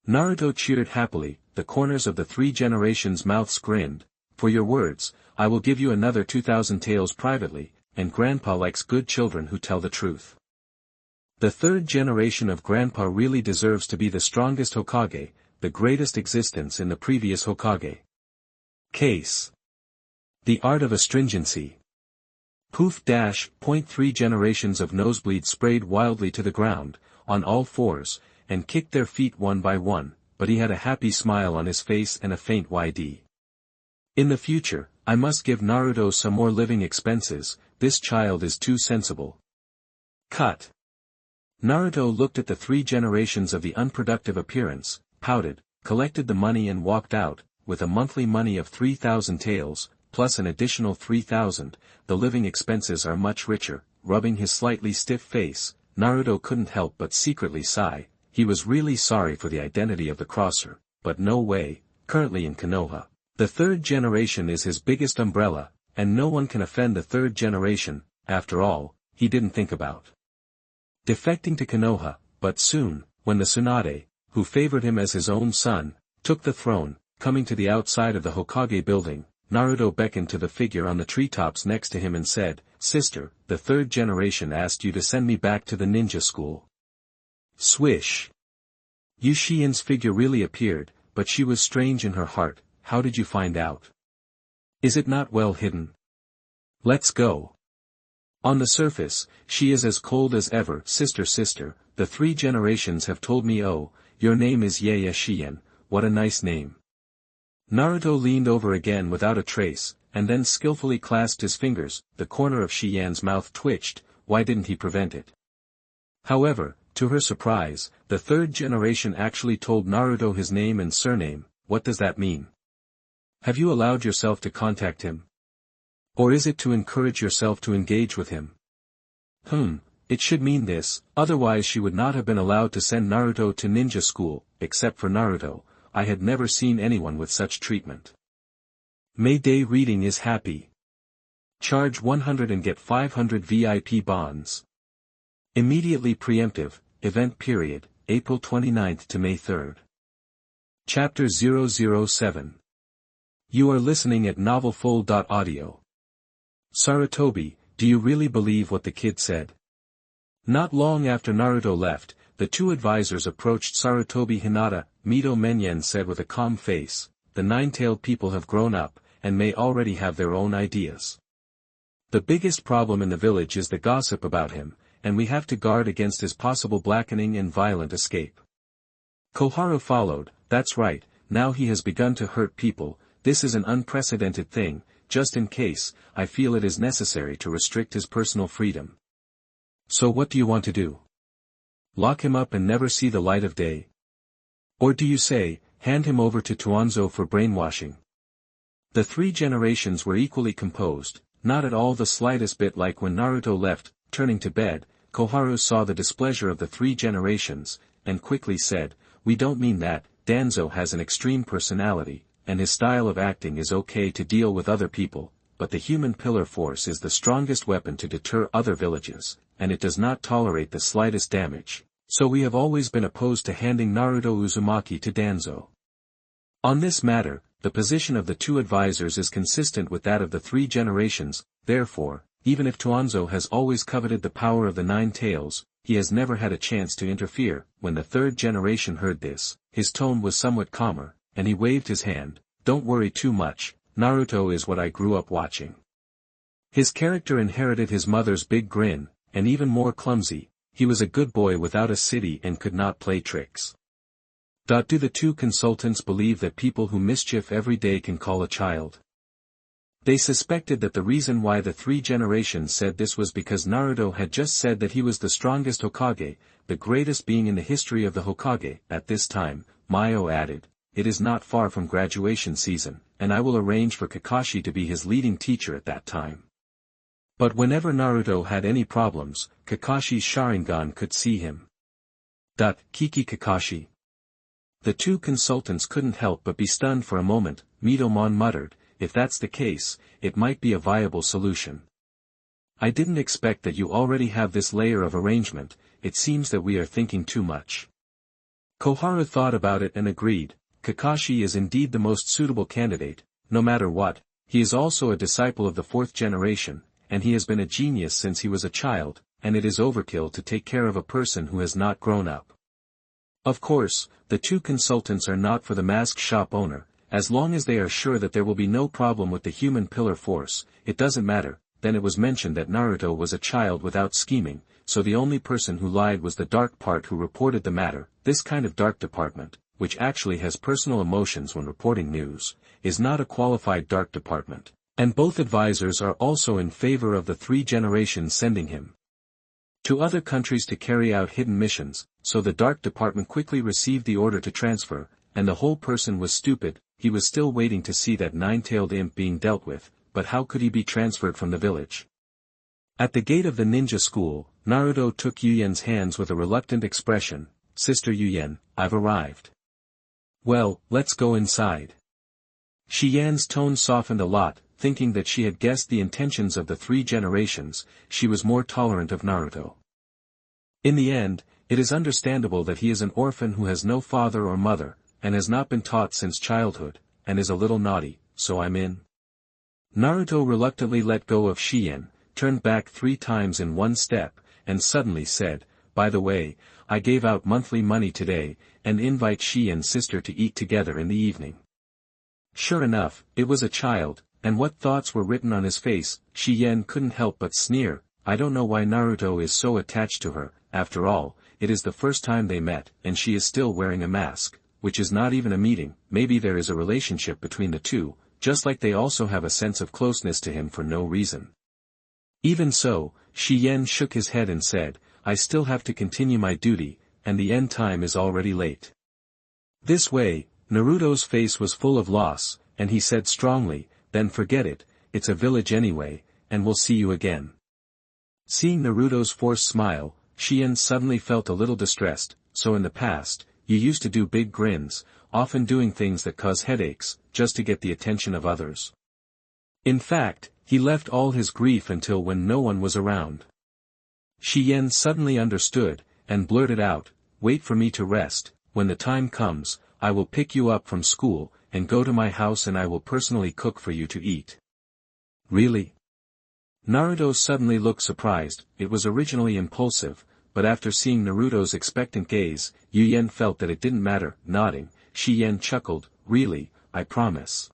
Naruto cheered happily. The corners of the 3 generations' mouths grinned. "For your words, I will give you another 2,000 taels privately, and Grandpa likes good children who tell the truth." The 3rd generation of Grandpa really deserves to be the strongest Hokage, the greatest existence in the previous Hokage. Case. The art of astringency. Poof .3 generations of Nosebleed sprayed wildly to the ground, on all fours, and kicked their feet one by one, but he had a happy smile on his face and a faint YD. "In the future, I must give Naruto some more living expenses. This child is too sensible." Cut. Naruto looked at the 3 generations of the unproductive appearance, pouted, collected the money and walked out, with a monthly money of 3,000 taels, plus an additional 3,000, the living expenses are much richer. Rubbing his slightly stiff face, Naruto couldn't help but secretly sigh. He was really sorry for the identity of the crosser, but no way, currently in Konoha, the 3rd generation is his biggest umbrella, and no one can offend the 3rd generation. After all, he didn't think about defecting to Konoha, but soon, when the Tsunade, who favored him as his own son, took the throne. Coming to the outside of the Hokage building, Naruto beckoned to the figure on the treetops next to him and said, "Sister, the third generation asked you to send me back to the ninja school." Swish! Yu Xian's figure really appeared, but she was strange in her heart. How did you find out? Is it not well hidden? Let's go. On the surface, she is as cold as ever. Sister, the 3 generations have told me, oh, your name is Ye Xian, what a nice name. Naruto leaned over again without a trace, and then skillfully clasped his fingers. The corner of Xian's mouth twitched. Why didn't he prevent it? However, to her surprise, the 3rd generation actually told Naruto his name and surname. What does that mean? Have you allowed yourself to contact him? Or is it to encourage yourself to engage with him? It should mean this, otherwise she would not have been allowed to send Naruto to ninja school. Except for Naruto, I had never seen anyone with such treatment. May Day reading is happy. Charge 100 and get 500 VIP bonds. Immediately preemptive, event period, April 29th to May 3rd. Chapter 007. You are listening at novelfull.audio. Sarutobi, do you really believe what the kid said? Not long after Naruto left, the 2 advisors approached Sarutobi Hinata. Mito Menyen said with a calm face, the 9-tailed people have grown up, and may already have their own ideas. The biggest problem in the village is the gossip about him, and we have to guard against his possible blackening and violent escape. Koharu followed. That's right, now he has begun to hurt people. This is an unprecedented thing. Just in case, I feel it is necessary to restrict his personal freedom. So what do you want to do? Lock him up and never see the light of day? Or do you say, hand him over to Tuanzo for brainwashing? The 3 generations were equally composed, not at all the slightest bit like when Naruto left. Turning to bed, Koharu saw the displeasure of the 3 generations, and quickly said, we don't mean that. Danzo has an extreme personality, and his style of acting is okay to deal with other people, but the human pillar force is the strongest weapon to deter other villages, and it does not tolerate the slightest damage, so we have always been opposed to handing Naruto Uzumaki to Danzo. On this matter, the position of the 2 advisors is consistent with that of the 3 generations. Therefore, even if Tuanzo has always coveted the power of the 9 tails, he has never had a chance to interfere. When the 3rd generation heard this, his tone was somewhat calmer, and he waved his hand. Don't worry too much, Naruto is what I grew up watching. His character inherited his mother's big grin, and even more clumsy. He was a good boy without a city and could not play tricks. Do the 2 consultants believe that people who mischief every day can call a child? They suspected that the reason why the 3 generations said this was because Naruto had just said that he was the strongest Hokage, the greatest being in the history of the Hokage. At this time, Mayo added, it is not far from graduation season, and I will arrange for Kakashi to be his leading teacher at that time. But whenever Naruto had any problems, Kakashi's Sharingan could see him. Kiki Kakashi. The 2 consultants couldn't help but be stunned for a moment. Mitomon muttered, if that's the case, it might be a viable solution. I didn't expect that you already have this layer of arrangement. It seems that we are thinking too much. Koharu thought about it and agreed. Kakashi is indeed the most suitable candidate. No matter what, he is also a disciple of the 4th generation, and he has been a genius since he was a child, and it is overkill to take care of a person who has not grown up. Of course, the 2 consultants are not for the mask shop owner. As long as they are sure that there will be no problem with the human pillar force, it doesn't matter. Then it was mentioned that Naruto was a child without scheming, so the only person who lied was the dark part who reported the matter. This kind of dark department, which actually has personal emotions when reporting news, is not a qualified dark department, and both advisors are also in favor of the 3 generations sending him to other countries to carry out hidden missions. So the dark department quickly received the order to transfer, and the whole person was stupid. He was still waiting to see that 9-tailed imp being dealt with, but how could he be transferred from the village? At the gate of the ninja school, Naruto took Yuyen's hands with a reluctant expression. Sister Yuyen, I've arrived. Well, let's go inside. Shiyan's tone softened a lot. Thinking that she had guessed the intentions of the 3 generations, she was more tolerant of Naruto. In the end, it is understandable that he is an orphan who has no father or mother, and has not been taught since childhood, and is a little naughty, so I'm in. Naruto reluctantly let go of Shien, turned back 3 times in one step, and suddenly said, by the way, I gave out monthly money today, and invite Shien's sister to eat together in the evening. Sure enough, it was a child, and what thoughts were written on his face, Shien couldn't help but sneer. I don't know why Naruto is so attached to her, after all, it is the first time they met, and she is still wearing a mask, which is not even a meeting. Maybe there is a relationship between the two, just like they also have a sense of closeness to him for no reason. Even so, Shien shook his head and said, I still have to continue my duty, and the end time is already late. This way, Naruto's face was full of loss, and he said strongly, then forget it, it's a village anyway, and we'll see you again. Seeing Naruto's forced smile, Shien suddenly felt a little distressed. So in the past, you used to do big grins, often doing things that cause headaches, just to get the attention of others. In fact, he left all his grief until when no one was around. Shien suddenly understood, and blurted out, wait for me to rest, when the time comes, I will pick you up from school, and go to my house and I will personally cook for you to eat. Really? Naruto suddenly looked surprised. It was originally impulsive, but after seeing Naruto's expectant gaze, Yuyen felt that it didn't matter. Nodding, Shien chuckled, really, I promise.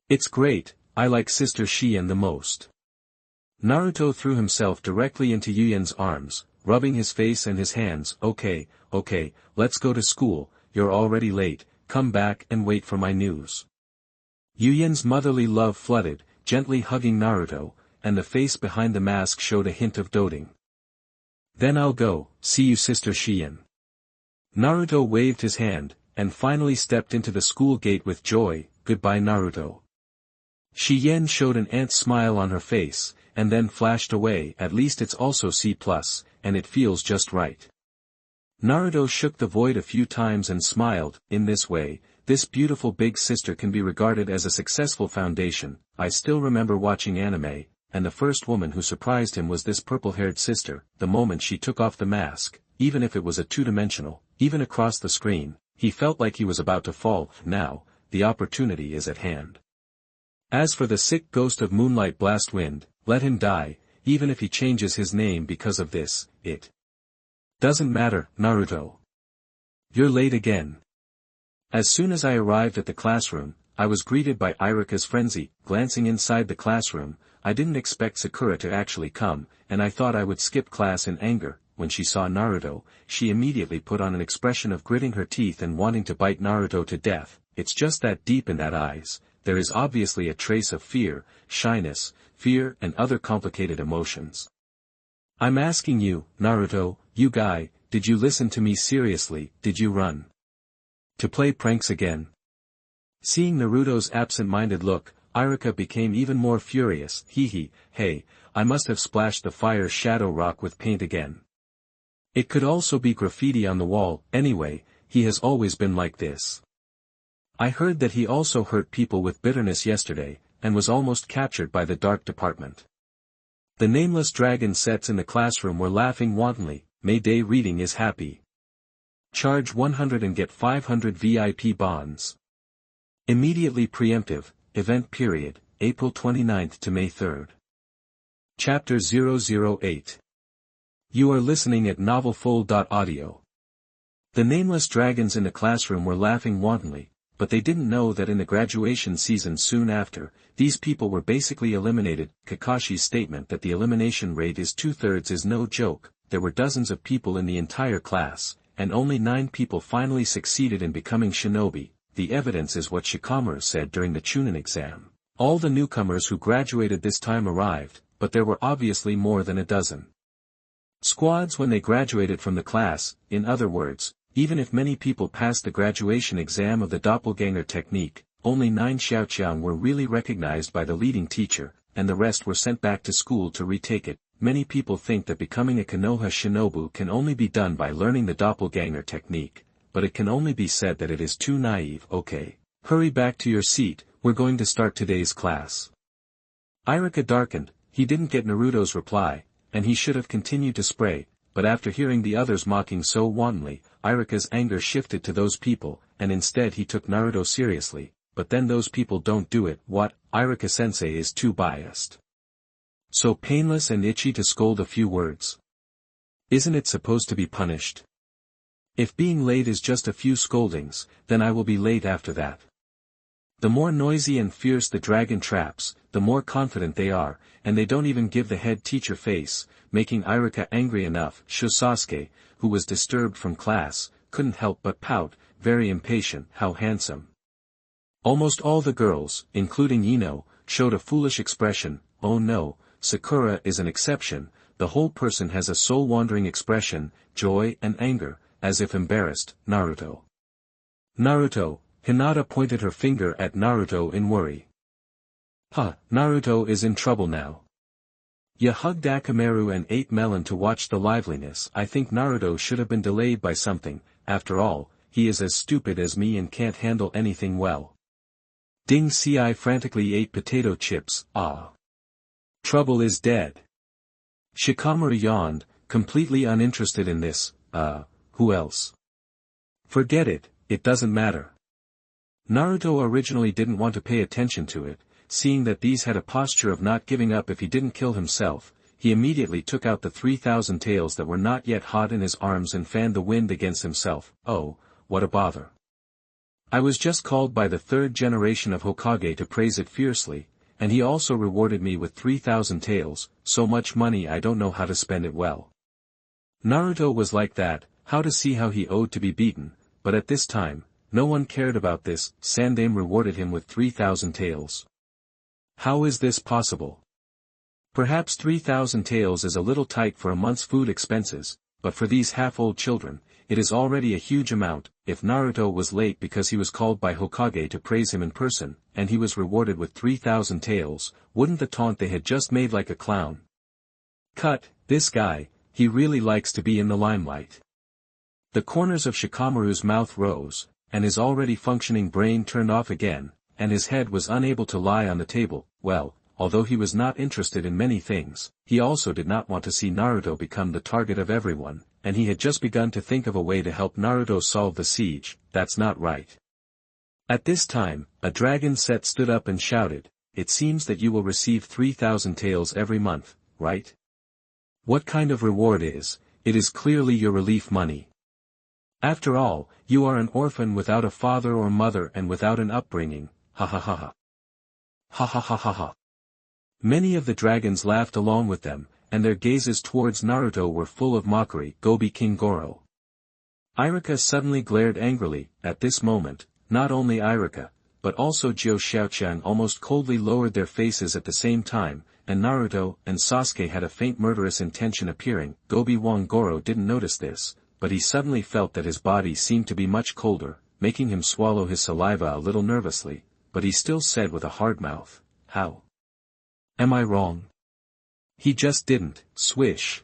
It's great, I like Sister Shien the most. Naruto threw himself directly into Yuyen's arms, rubbing his face and his hands. Okay, let's go to school, you're already late, come back and wait for my news. Yuyen's motherly love flooded, gently hugging Naruto, and the face behind the mask showed a hint of doting. Then I'll go, see you Sister Shien. Naruto waved his hand, and finally stepped into the school gate with joy. Goodbye Naruto. Shien showed an ant smile on her face, and then flashed away. At least it's also C+, and it feels just right. Naruto shook the void a few times and smiled. In this way, this beautiful big sister can be regarded as a successful foundation. I still remember watching anime, and the first woman who surprised him was this purple-haired sister. The moment she took off the mask, even if it was a two-dimensional, even across the screen, he felt like he was about to fall. Now, the opportunity is at hand. As for the sick ghost of Moonlight Blast Wind, let him die, even if he changes his name because of this. It doesn't matter, Naruto. You're late again. As soon as I arrived at the classroom, I was greeted by Irika's frenzy. Glancing inside the classroom, I didn't expect Sakura to actually come, and I thought I would skip class in anger. When she saw Naruto, she immediately put on an expression of gritting her teeth and wanting to bite Naruto to death. It's just that deep in that eyes, there is obviously a trace of fear, shyness, fear and other complicated emotions. I'm asking you, Naruto, you guy, did you listen to me seriously? Did you run to play pranks again? Seeing Naruto's absent-minded look, Irika became even more furious. Hey, I must have splashed the fire shadow rock with paint again. It could also be graffiti on the wall. Anyway, he has always been like this. I heard that he also hurt people with bitterness yesterday, and was almost captured by the dark department. The nameless dragon sets in the classroom were laughing wantonly. Mayday reading is happy. Charge 100 and get 500 VIP bonds. Immediately preemptive, event period, April 29th to May 3rd. Chapter 008. You are listening at novelfull.audio. The nameless dragons in the classroom were laughing wantonly, but they didn't know that in the graduation season soon after, these people were basically eliminated. Kakashi's statement that the elimination rate is 2/3 is no joke. There were dozens of people in the entire class, and only 9 people finally succeeded in becoming shinobi. The evidence is what Shikamaru said during the Chunin exam. All the newcomers who graduated this time arrived, but there were obviously more than a dozen squads when they graduated from the class. In other words, even if many people passed the graduation exam of the doppelganger technique, only 9 Xiaoqiang were really recognized by the leading teacher, and the rest were sent back to school to retake it. Many people think that becoming a Konoha shinobu can only be done by learning the doppelganger technique, but it can only be said that it is too naive. Okay, hurry back to your seat, we're going to start today's class. Irika darkened. He didn't get Naruto's reply, and he should have continued to spray. but after hearing the others mocking so wantonly, Iruka's anger shifted to those people, and instead he took Naruto seriously. But then those people don't do it. What? Iruka-sensei is too biased. So painless and itchy to scold a few words. Isn't it supposed to be punished? If being late is just a few scoldings, then I will be late after that. The more noisy and fierce the dragon traps, the more confident they are, and they don't even give the head teacher face, making Iruka angry enough. Sasuke, who was disturbed from class, couldn't help but pout, very impatient. How handsome. Almost all the girls, including Ino, showed a foolish expression. Oh no, Sakura is an exception. The whole person has a soul-wandering expression, joy and anger, as if embarrassed. Naruto. Naruto, Hinata pointed her finger at Naruto in worry. Naruto is in trouble now. Ya hugged Akamaru and ate melon to watch the liveliness. I think Naruto should have been delayed by something. After all, he is as stupid as me and can't handle anything well. Ding Ci frantically ate potato chips. Trouble is dead. Shikamaru yawned, completely uninterested in this. Who else? Forget it, it doesn't matter. Naruto originally didn't want to pay attention to it, seeing that these had a posture of not giving up if he didn't kill himself. He immediately took out the 3,000 tails that were not yet hot in his arms and fanned the wind against himself. Oh, what a bother. I was just called by the third generation of Hokage to praise it fiercely, and he also rewarded me with 3,000 tails, so much money I don't know how to spend it well. Naruto was like that, how to see how he owed to be beaten, but at this time, no one cared about this. Sandaime rewarded him with 3,000 tails. How is this possible? Perhaps 3,000 taels is a little tight for a month's food expenses, but for these half-old children, it is already a huge amount. If Naruto was late because he was called by Hokage to praise him in person, and he was rewarded with 3,000 taels, wouldn't the taunt they had just made like a clown? Cut, this guy, he really likes to be in the limelight. The corners of Shikamaru's mouth rose, and his already functioning brain turned off again, and his head was unable to lie on the table. Well, although he was not interested in many things, he also did not want to see Naruto become the target of everyone, and he had just begun to think of a way to help Naruto solve the siege. That's not right. At this time, a dragon set stood up and shouted, "It seems that you will receive 3,000 taels every month, right? What kind of reward is? It is clearly your relief money. After all, you are an orphan without a father or mother and without an upbringing. Ha ha ha ha. Ha ha ha ha ha." Many of the dragons laughed along with them, and their gazes towards Naruto were full of mockery. Gobi King Goro. Iruka suddenly glared angrily. At this moment, not only Iruka, but also Jiu Xiaoqiang almost coldly lowered their faces at the same time, and Naruto and Sasuke had a faint murderous intention appearing. Gobi Wan Goro didn't notice this, but he suddenly felt that his body seemed to be much colder, making him swallow his saliva a little nervously, but he still said with a hard mouth, "How? Am I wrong?" He just didn't. Swish.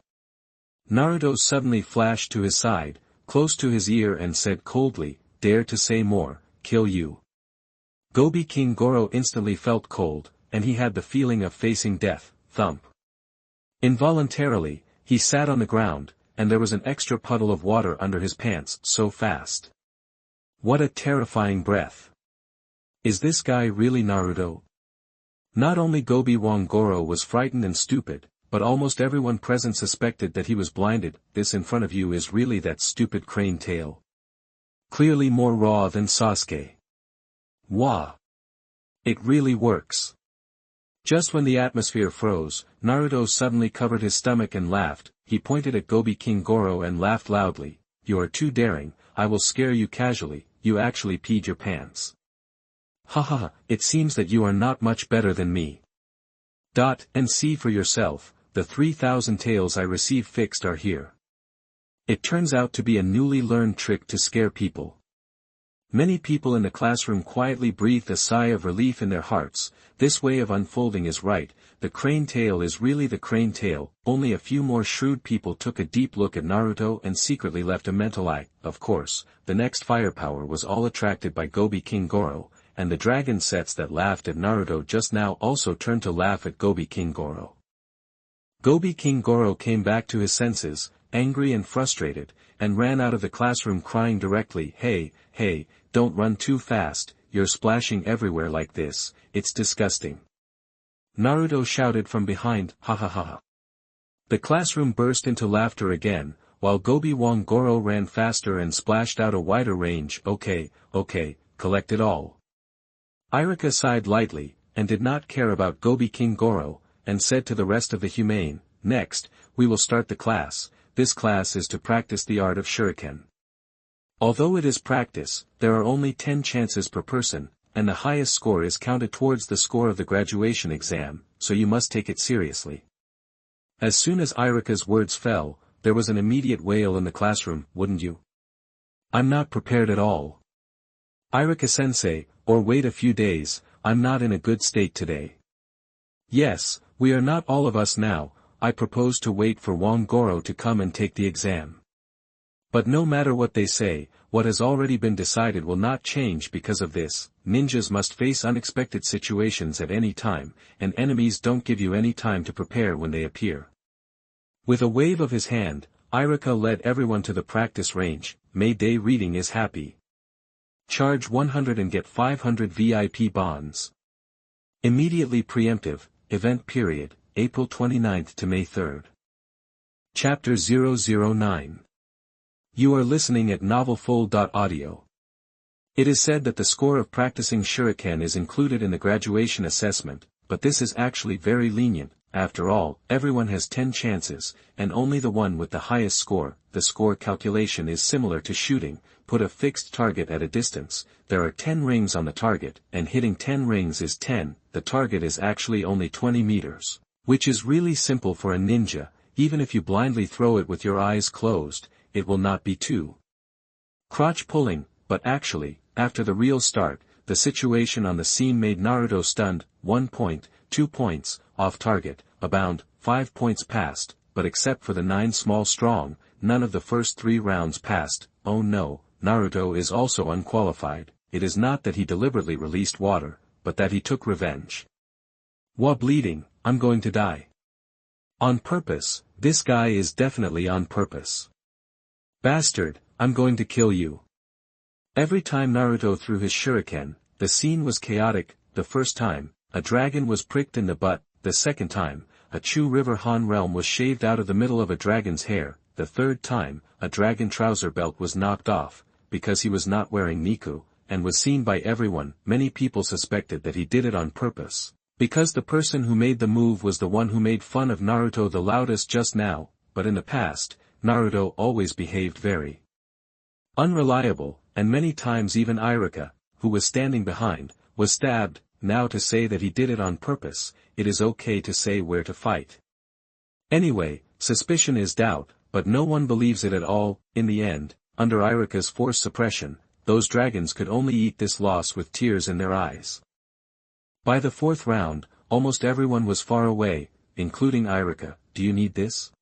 Naruto suddenly flashed to his side, close to his ear and said coldly, "Dare to say more, kill you." Gobi King Goro instantly felt cold, and he had the feeling of facing death. Thump. Involuntarily, he sat on the ground, and there was an extra puddle of water under his pants. So fast. What a terrifying breath. Is this guy really Naruto? Not only Gobi Wan Goro was frightened and stupid, but almost everyone present suspected that he was blinded. This in front of you is really that stupid crane tail. Clearly more raw than Sasuke. Wah! It really works. Just when the atmosphere froze, Naruto suddenly covered his stomach and laughed. He pointed at Gobi King Goro and laughed loudly. "You are too daring, I will scare you casually, you actually peed your pants. Ha ha ha, it seems that you are not much better than me. And see for yourself, the 3,000 taels I received fixed are here." It turns out to be a newly learned trick to scare people. Many people in the classroom quietly breathed a sigh of relief in their hearts. This way of unfolding is right, the crane tail is really the crane tail. Only a few more shrewd people took a deep look at Naruto and secretly left a mental eye. Of course, the next firepower was all attracted by Gobi King Goro, and the dragon sets that laughed at Naruto just now also turned to laugh at Gobi King Goro. Gobi King Goro came back to his senses, angry and frustrated, and ran out of the classroom crying directly, hey, don't run too fast, you're splashing everywhere like this, it's disgusting. Naruto shouted from behind, ha ha ha ha. The classroom burst into laughter again, while Gobi Wong Goro ran faster and splashed out a wider range. Okay, collect it all. Iruka sighed lightly, and did not care about Gobi King Goro, and said to the rest of the humane, next, we will start the class. This class is to practice the art of shuriken. Although it is practice, there are only 10 chances per person, and the highest score is counted towards the score of the graduation exam, so you must take it seriously. As soon as Iruka's words fell, there was an immediate wail in the classroom, wouldn't you? I'm not prepared at all. Iruka-sensei, or wait a few days, I'm not in a good state today. Yes, we are not all of us now, I propose to wait for Wong Goro to come and take the exam. But no matter what they say, what has already been decided will not change because of this. Ninjas must face unexpected situations at any time, and enemies don't give you any time to prepare when they appear. With a wave of his hand, Iruka led everyone to the practice range. May Day reading is happy. Charge 100 and get 500 VIP bonds. Immediately preemptive, event period, April 29th to May 3rd. Chapter 009. You are listening at novelfull.audio. It is said that the score of practicing shuriken is included in the graduation assessment, but this is actually very lenient. After all, everyone has 10 chances, and only the one with the highest score. The score calculation is similar to shooting. Put a fixed target at a distance, there are 10 rings on the target, and hitting 10 rings is 10, the target is actually only 20 meters, which is really simple for a ninja. Even if you blindly throw it with your eyes closed, it will not be too crotch pulling, but actually, after the real start, the situation on the scene made Naruto stunned. 1 point, 2 points, off target, abound, 5 points passed, but except for the 9 small strong, none of the first 3 rounds passed. Oh no, Naruto is also unqualified. It is not that he deliberately released water, but that he took revenge. Wah bleeding, I'm going to die. On purpose, this guy is definitely on purpose. Bastard, I'm going to kill you. Every time Naruto threw his shuriken, the scene was chaotic. The first time, a dragon was pricked in the butt. The second time, a Chu River Han realm was shaved out of the middle of a dragon's hair. The third time, a dragon trouser belt was knocked off, because he was not wearing Niku, and was seen by everyone. Many people suspected that he did it on purpose, because the person who made the move was the one who made fun of Naruto the loudest just now. But in the past, Naruto always behaved very unreliable, and many times even Iruka, who was standing behind, was stabbed. Now to say that he did it on purpose, it is okay to say where to fight. Anyway, suspicion is doubt, but no one believes it at all. In the end, under Iruka's force suppression, those dragons could only eat this loss with tears in their eyes. By the 4th round, almost everyone was far away, including Iruka. Do you need this?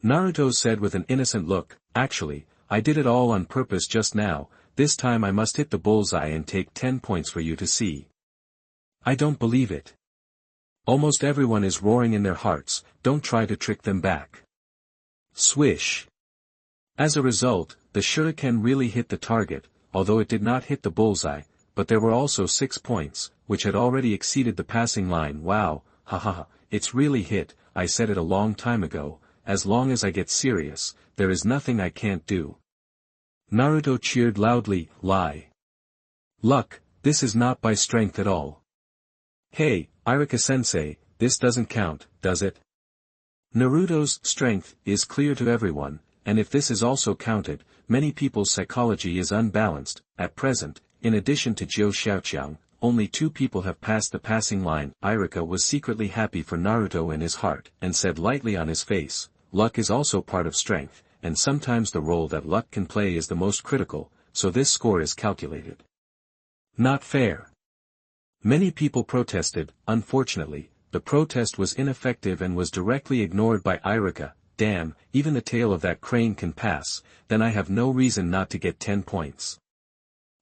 Naruto said with an innocent look. Actually, I did it all on purpose just now. This time I must hit the bullseye and take 10 points for you to see. I don't believe it. Almost everyone is roaring in their hearts. Don't try to trick them back. Swish. As a result, the shuriken really hit the target, although it did not hit the bullseye, but there were also 6 points, which had already exceeded the passing line. Wow, haha, it's really hit. I said it a long time ago. As long as I get serious, there is nothing I can't do. Naruto cheered loudly. Lie. Luck, this is not by strength at all. Hey, Iruka-sensei, this doesn't count, does it? Naruto's strength is clear to everyone, and if this is also counted, many people's psychology is unbalanced. At present, in addition to Jiu Xiaoqiang, only 2 people have passed the passing line. Iruka was secretly happy for Naruto in his heart, and said lightly on his face, luck is also part of strength, and sometimes the role that luck can play is the most critical, so this score is calculated. Not fair. Many people protested. Unfortunately, the protest was ineffective and was directly ignored by Iruka. Damn, even the tail of that crane can pass, then I have no reason not to get 10 points.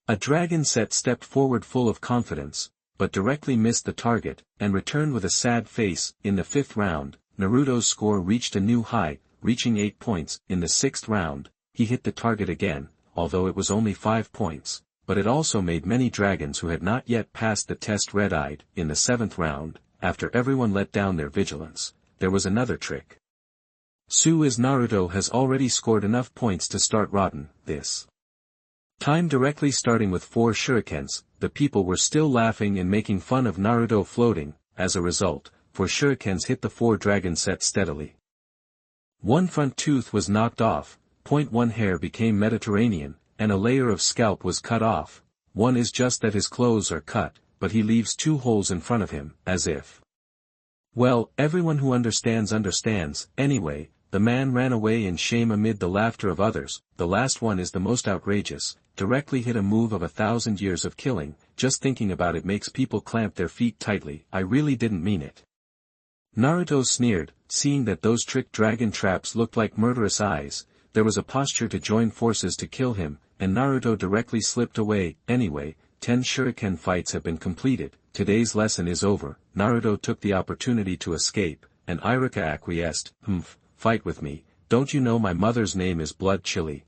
A dragon set stepped forward full of confidence, but directly missed the target, and returned with a sad face. In the 5th round, Naruto's score reached a new high, reaching 8 points. In the 6th round, he hit the target again, although it was only 5 points, but it also made many dragons who had not yet passed the test red-eyed. In the 7th round, after everyone let down their vigilance, there was another trick. Su's Naruto has already scored enough points to start rotten this time directly starting with 4 shurikens. The people were still laughing and making fun of Naruto floating. As a result, 4 shurikens hit the 4 dragon set steadily. One front tooth was knocked off, 1 hair became Mediterranean, and a layer of scalp was cut off. One is just that his clothes are cut, but he leaves 2 holes in front of him, as if. Well, everyone who understands understands. Anyway, the man ran away in shame amid the laughter of others. The last one is the most outrageous, directly hit a move of 1,000 years of killing. Just thinking about it makes people clamp their feet tightly. I really didn't mean it. Naruto sneered, seeing that those trick dragon traps looked like murderous eyes. There was a posture to join forces to kill him, and Naruto directly slipped away. Anyway, 10 shuriken fights have been completed. Today's lesson is over. Naruto took the opportunity to escape, and Iruka acquiesced. Fight with me, don't you know my mother's name is Blood Chili?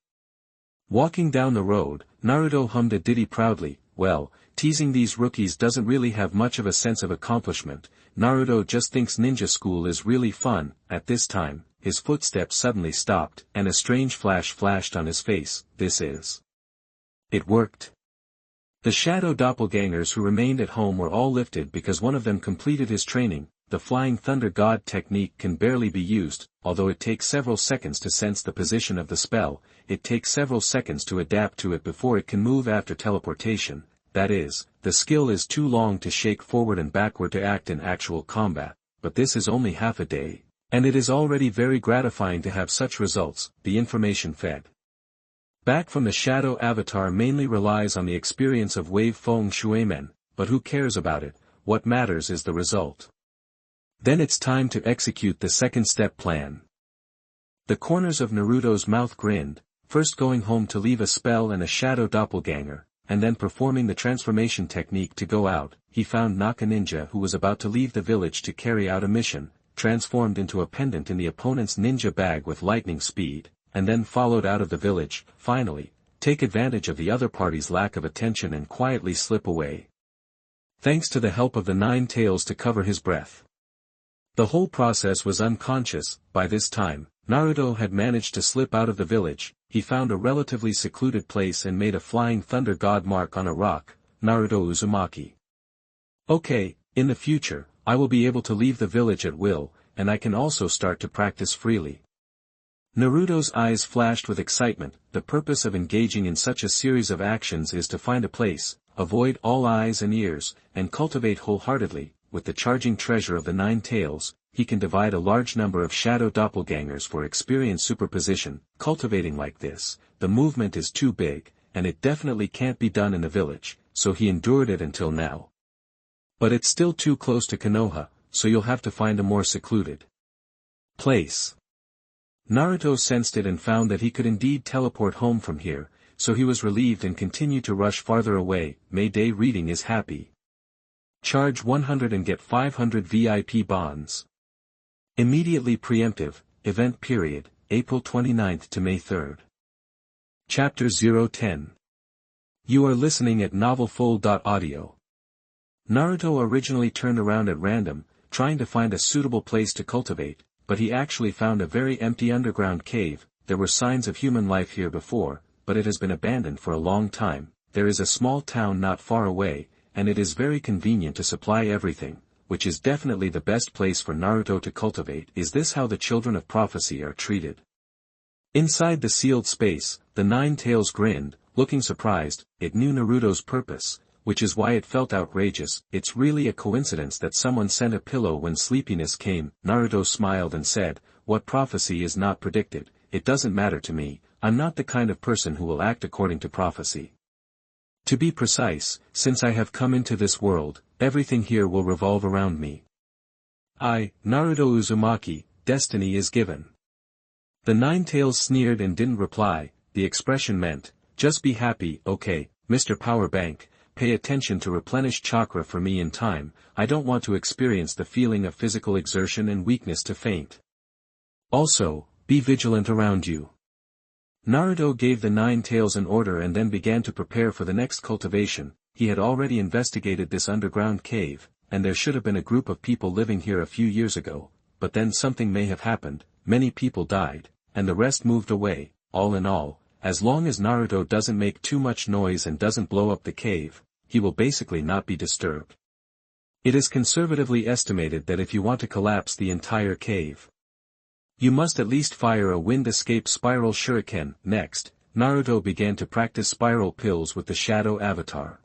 Walking down the road, Naruto hummed a ditty proudly. Well, teasing these rookies doesn't really have much of a sense of accomplishment. Naruto just thinks ninja school is really fun. At this time, his footsteps suddenly stopped, and a strange flash flashed on his face. This is. It worked. The shadow doppelgangers who remained at home were all lifted because one of them completed his training. The Flying Thunder God technique can barely be used, although it takes several seconds to sense the position of the spell. It takes several seconds to adapt to it before it can move after teleportation. That is, the skill is too long to shake forward and backward to act in actual combat, but this is only half a day, and it is already very gratifying to have such results. The information fed back from the shadow avatar mainly relies on the experience of wave Feng Shuimen, but who cares about it? What matters is the result. Then it's time to execute the second step plan. The corners of Naruto's mouth grinned, first going home to leave a spell and a shadow doppelganger, and then performing the transformation technique to go out. He found Naka Ninja who was about to leave the village to carry out a mission, transformed into a pendant in the opponent's ninja bag with lightning speed, and then followed out of the village. Finally, take advantage of the other party's lack of attention and quietly slip away. Thanks to the help of the 9 tails to cover his breath. The whole process was unconscious. By this time, Naruto had managed to slip out of the village. He found a relatively secluded place and made a Flying Thunder God mark on a rock. Naruto Uzumaki. Okay, in the future, I will be able to leave the village at will, and I can also start to practice freely. Naruto's eyes flashed with excitement. The purpose of engaging in such a series of actions is to find a place, avoid all eyes and ears, and cultivate wholeheartedly. With the charging treasure of the 9 tails, he can divide a large number of shadow doppelgangers for experience superposition. Cultivating like this, the movement is too big, and it definitely can't be done in the village, so he endured it until now. But it's still too close to Konoha, so you'll have to find a more secluded place. Naruto sensed it and found that he could indeed teleport home from here, so he was relieved and continued to rush farther away. Mayday reading is happy. Charge 100 and get 500 VIP bonds. Immediately preemptive, event period, April 29th to May 3rd. Chapter 010. You are listening at novelfull.audio. Naruto originally turned around at random, trying to find a suitable place to cultivate, but he actually found a very empty underground cave. There were signs of human life here before, but it has been abandoned for a long time. There is a small town not far away, and it is very convenient to supply everything, which is definitely the best place for Naruto to cultivate. Is this how the children of prophecy are treated? Inside the sealed space, the 9 tails grinned, looking surprised. It knew Naruto's purpose, which is why it felt outrageous. It's really a coincidence that someone sent a pillow when sleepiness came. Naruto smiled and said, what prophecy is not predicted? It doesn't matter to me. I'm not the kind of person who will act according to prophecy. To be precise, since I have come into this world, everything here will revolve around me. Naruto Uzumaki, destiny is given. The 9 tails sneered and didn't reply. The expression meant, just be happy. Okay, Mr. Power Bank, pay attention to replenish chakra for me in time. I don't want to experience the feeling of physical exertion and weakness to faint. Also, Be vigilant around you. Naruto gave the 9 tails an order and then began to prepare for the next cultivation. He had already investigated this underground cave, and there should have been a group of people living here a few years ago, but then something may have happened, many people died, and the rest moved away. All in all, as long as Naruto doesn't make too much noise and doesn't blow up the cave, he will basically not be disturbed. It is conservatively estimated that if you want to collapse the entire cave, you must at least fire a wind escape spiral shuriken. Next, Naruto began to practice spiral pills with the shadow avatar.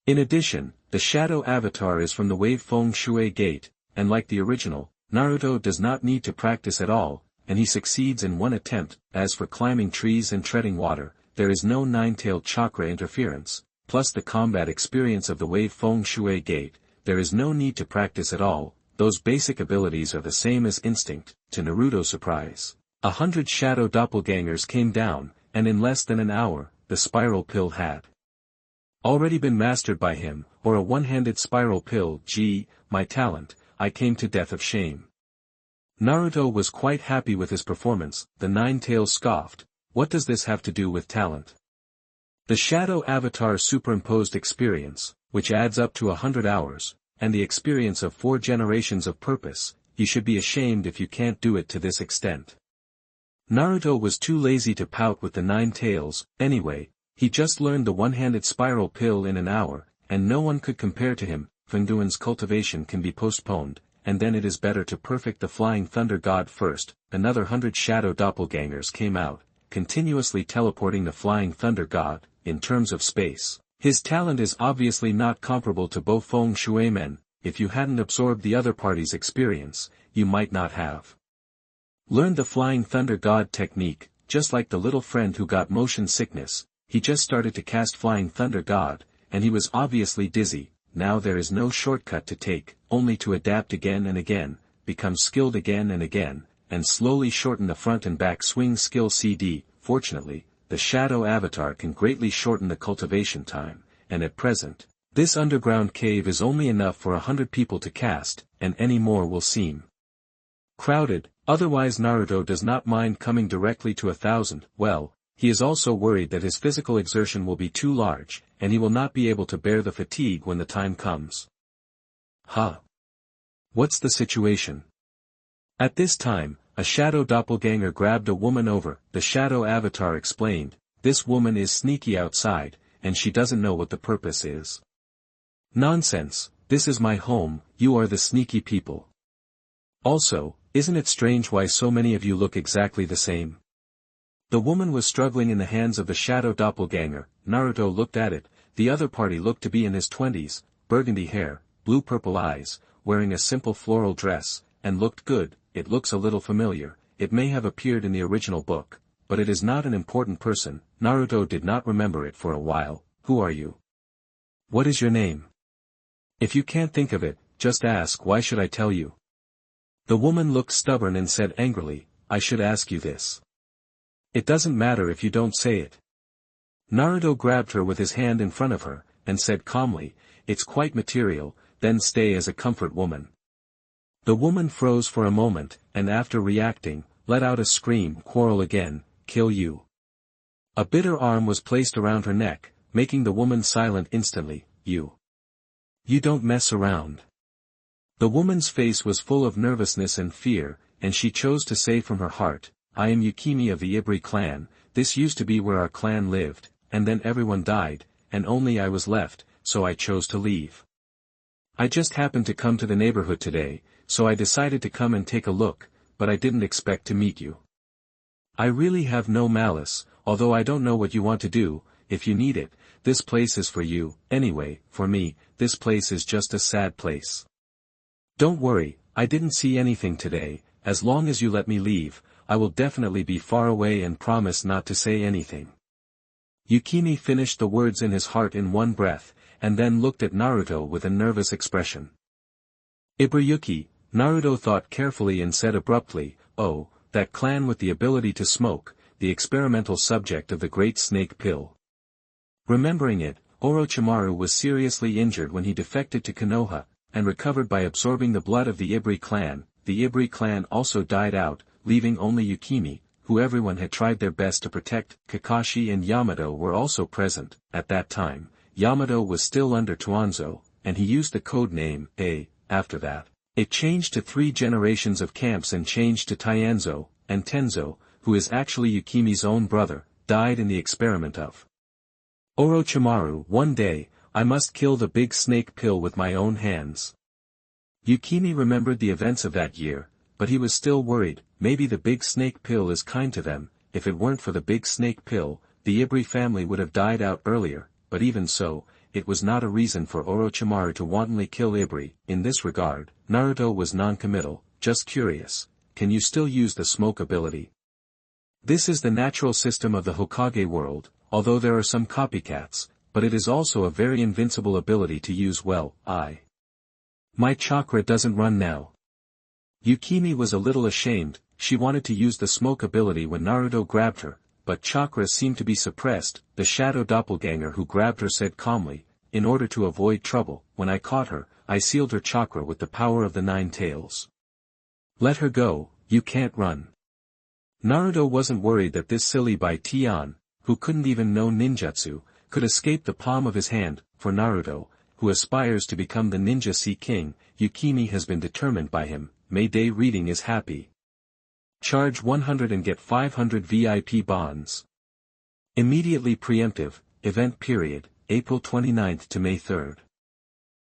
In addition, the shadow avatar is from the wave feng shui gate, and like the original, Naruto does not need to practice at all, and he succeeds in one attempt. As for climbing trees and treading water, there is no 9-tailed chakra interference, plus the combat experience of the wave feng shui gate, there is no need to practice at all. Those basic abilities are the same as instinct. To Naruto's surprise, 100 shadow doppelgangers came down, and in less than an hour, the spiral pill had already been mastered by him, or a one-handed spiral pill. Gee, my talent, I came to death of shame. Naruto was quite happy with his performance. The 9 tails scoffed, what does this have to do with talent? The shadow avatar superimposed experience, which adds up to 100 hours, and the experience of 4 generations of purpose. You should be ashamed if you can't do it to this extent. Naruto was too lazy to pout with the 9 tails. Anyway, he just learned the one-handed spiral pill in an hour, and no one could compare to him. Fengduan's cultivation can be postponed, and then it is better to perfect the flying thunder god first. Another 100 shadow doppelgangers came out, continuously teleporting the flying thunder god. In terms of space, his talent is obviously not comparable to Bo Feng Shui men. If you hadn't absorbed the other party's experience, you might not have learned the flying thunder god technique. Just like the little friend who got motion sickness, he just started to cast flying thunder god, and he was obviously dizzy. Now there is no shortcut to take, only to adapt again and again, become skilled again and again, and slowly shorten the front and back swing skill CD. Fortunately, the shadow avatar can greatly shorten the cultivation time, and at present, this underground cave is only enough for 100 people to cast, and any more will seem crowded. Otherwise Naruto does not mind coming directly to 1,000. Well, he is also worried that his physical exertion will be too large, and he will not be able to bear the fatigue when the time comes. Huh? What's the situation? At this time, a shadow doppelganger grabbed a woman over. The shadow avatar explained, this woman is sneaky outside, and she doesn't know what the purpose is. Nonsense, this is my home, you are the sneaky people. Also, isn't it strange why so many of you look exactly the same? The woman was struggling in the hands of the shadow doppelganger. Naruto looked at it. The other party looked to be in his 20s, burgundy hair, blue-purple eyes, wearing a simple floral dress, and looked good. It looks a little familiar. It may have appeared in the original book, but it is not an important person. Naruto did not remember it for a while. Who are you? What is your name? If you can't think of it, just ask. Why should I tell you? The woman looked stubborn and said angrily, I should ask you this. It doesn't matter if you don't say it. Naruto grabbed her with his hand in front of her, and said calmly, it's quite material, then stay as a comfort woman. The woman froze for a moment, and after reacting, let out a scream. Quarrel again, kill you. A bitter arm was placed around her neck, making the woman silent instantly. You don't mess around. The woman's face was full of nervousness and fear, and she chose to say from her heart, I am Yukimi of the Ibri clan. This used to be where our clan lived, and then everyone died, and only I was left, so I chose to leave. I just happened to come to the neighborhood today, so I decided to come and take a look, but I didn't expect to meet you. I really have no malice, although I don't know what you want to do. If you need it, this place is for you. Anyway, for me, this place is just a sad place. Don't worry, I didn't see anything today. As long as you let me leave, I will definitely be far away and promise not to say anything. Yukimi finished the words in his heart in one breath, and then looked at Naruto with a nervous expression. Ibrayuki, Naruto thought carefully and said abruptly, oh, that clan with the ability to smoke, the experimental subject of the Great Snake Pill. Remembering it, Orochimaru was seriously injured when he defected to Konoha, and recovered by absorbing the blood of the Ibri clan. The Ibri clan also died out, leaving only Yukimi, who everyone had tried their best to protect. Kakashi and Yamato were also present. At that time, Yamato was still under Tuanzo, and he used the code name A. After that, it changed to 3 generations of camps and changed to Taienzo, and Tenzo, who is actually Yukimi's own brother, died in the experiment of Orochimaru. One day, I must kill the big snake pill with my own hands. Yukimi remembered the events of that year, but he was still worried. Maybe the big snake pill is kind to them. If it weren't for the big snake pill, the Ibri family would have died out earlier, but even so, it was not a reason for Orochimaru to wantonly kill Ibri. In this regard, Naruto was non-committal, just curious. Can you still use the smoke ability? This is the natural system of the Hokage world, although there are some copycats, but it is also a very invincible ability to use well. My chakra doesn't run now. Yukimi was a little ashamed. She wanted to use the smoke ability when Naruto grabbed her, but chakra seemed to be suppressed. The shadow doppelganger who grabbed her said calmly, in order to avoid trouble, when I caught her, I sealed her chakra with the power of the 9 tails. Let her go, you can't run. Naruto wasn't worried that this silly by Tian, who couldn't even know ninjutsu, could escape the palm of his hand. For Naruto, who aspires to become the Ninja Sea King, Yukimi has been determined by him. May Day reading is happy. Charge 100 and get 500 VIP bonds. Immediately preemptive, event period, April 29th to May 3rd.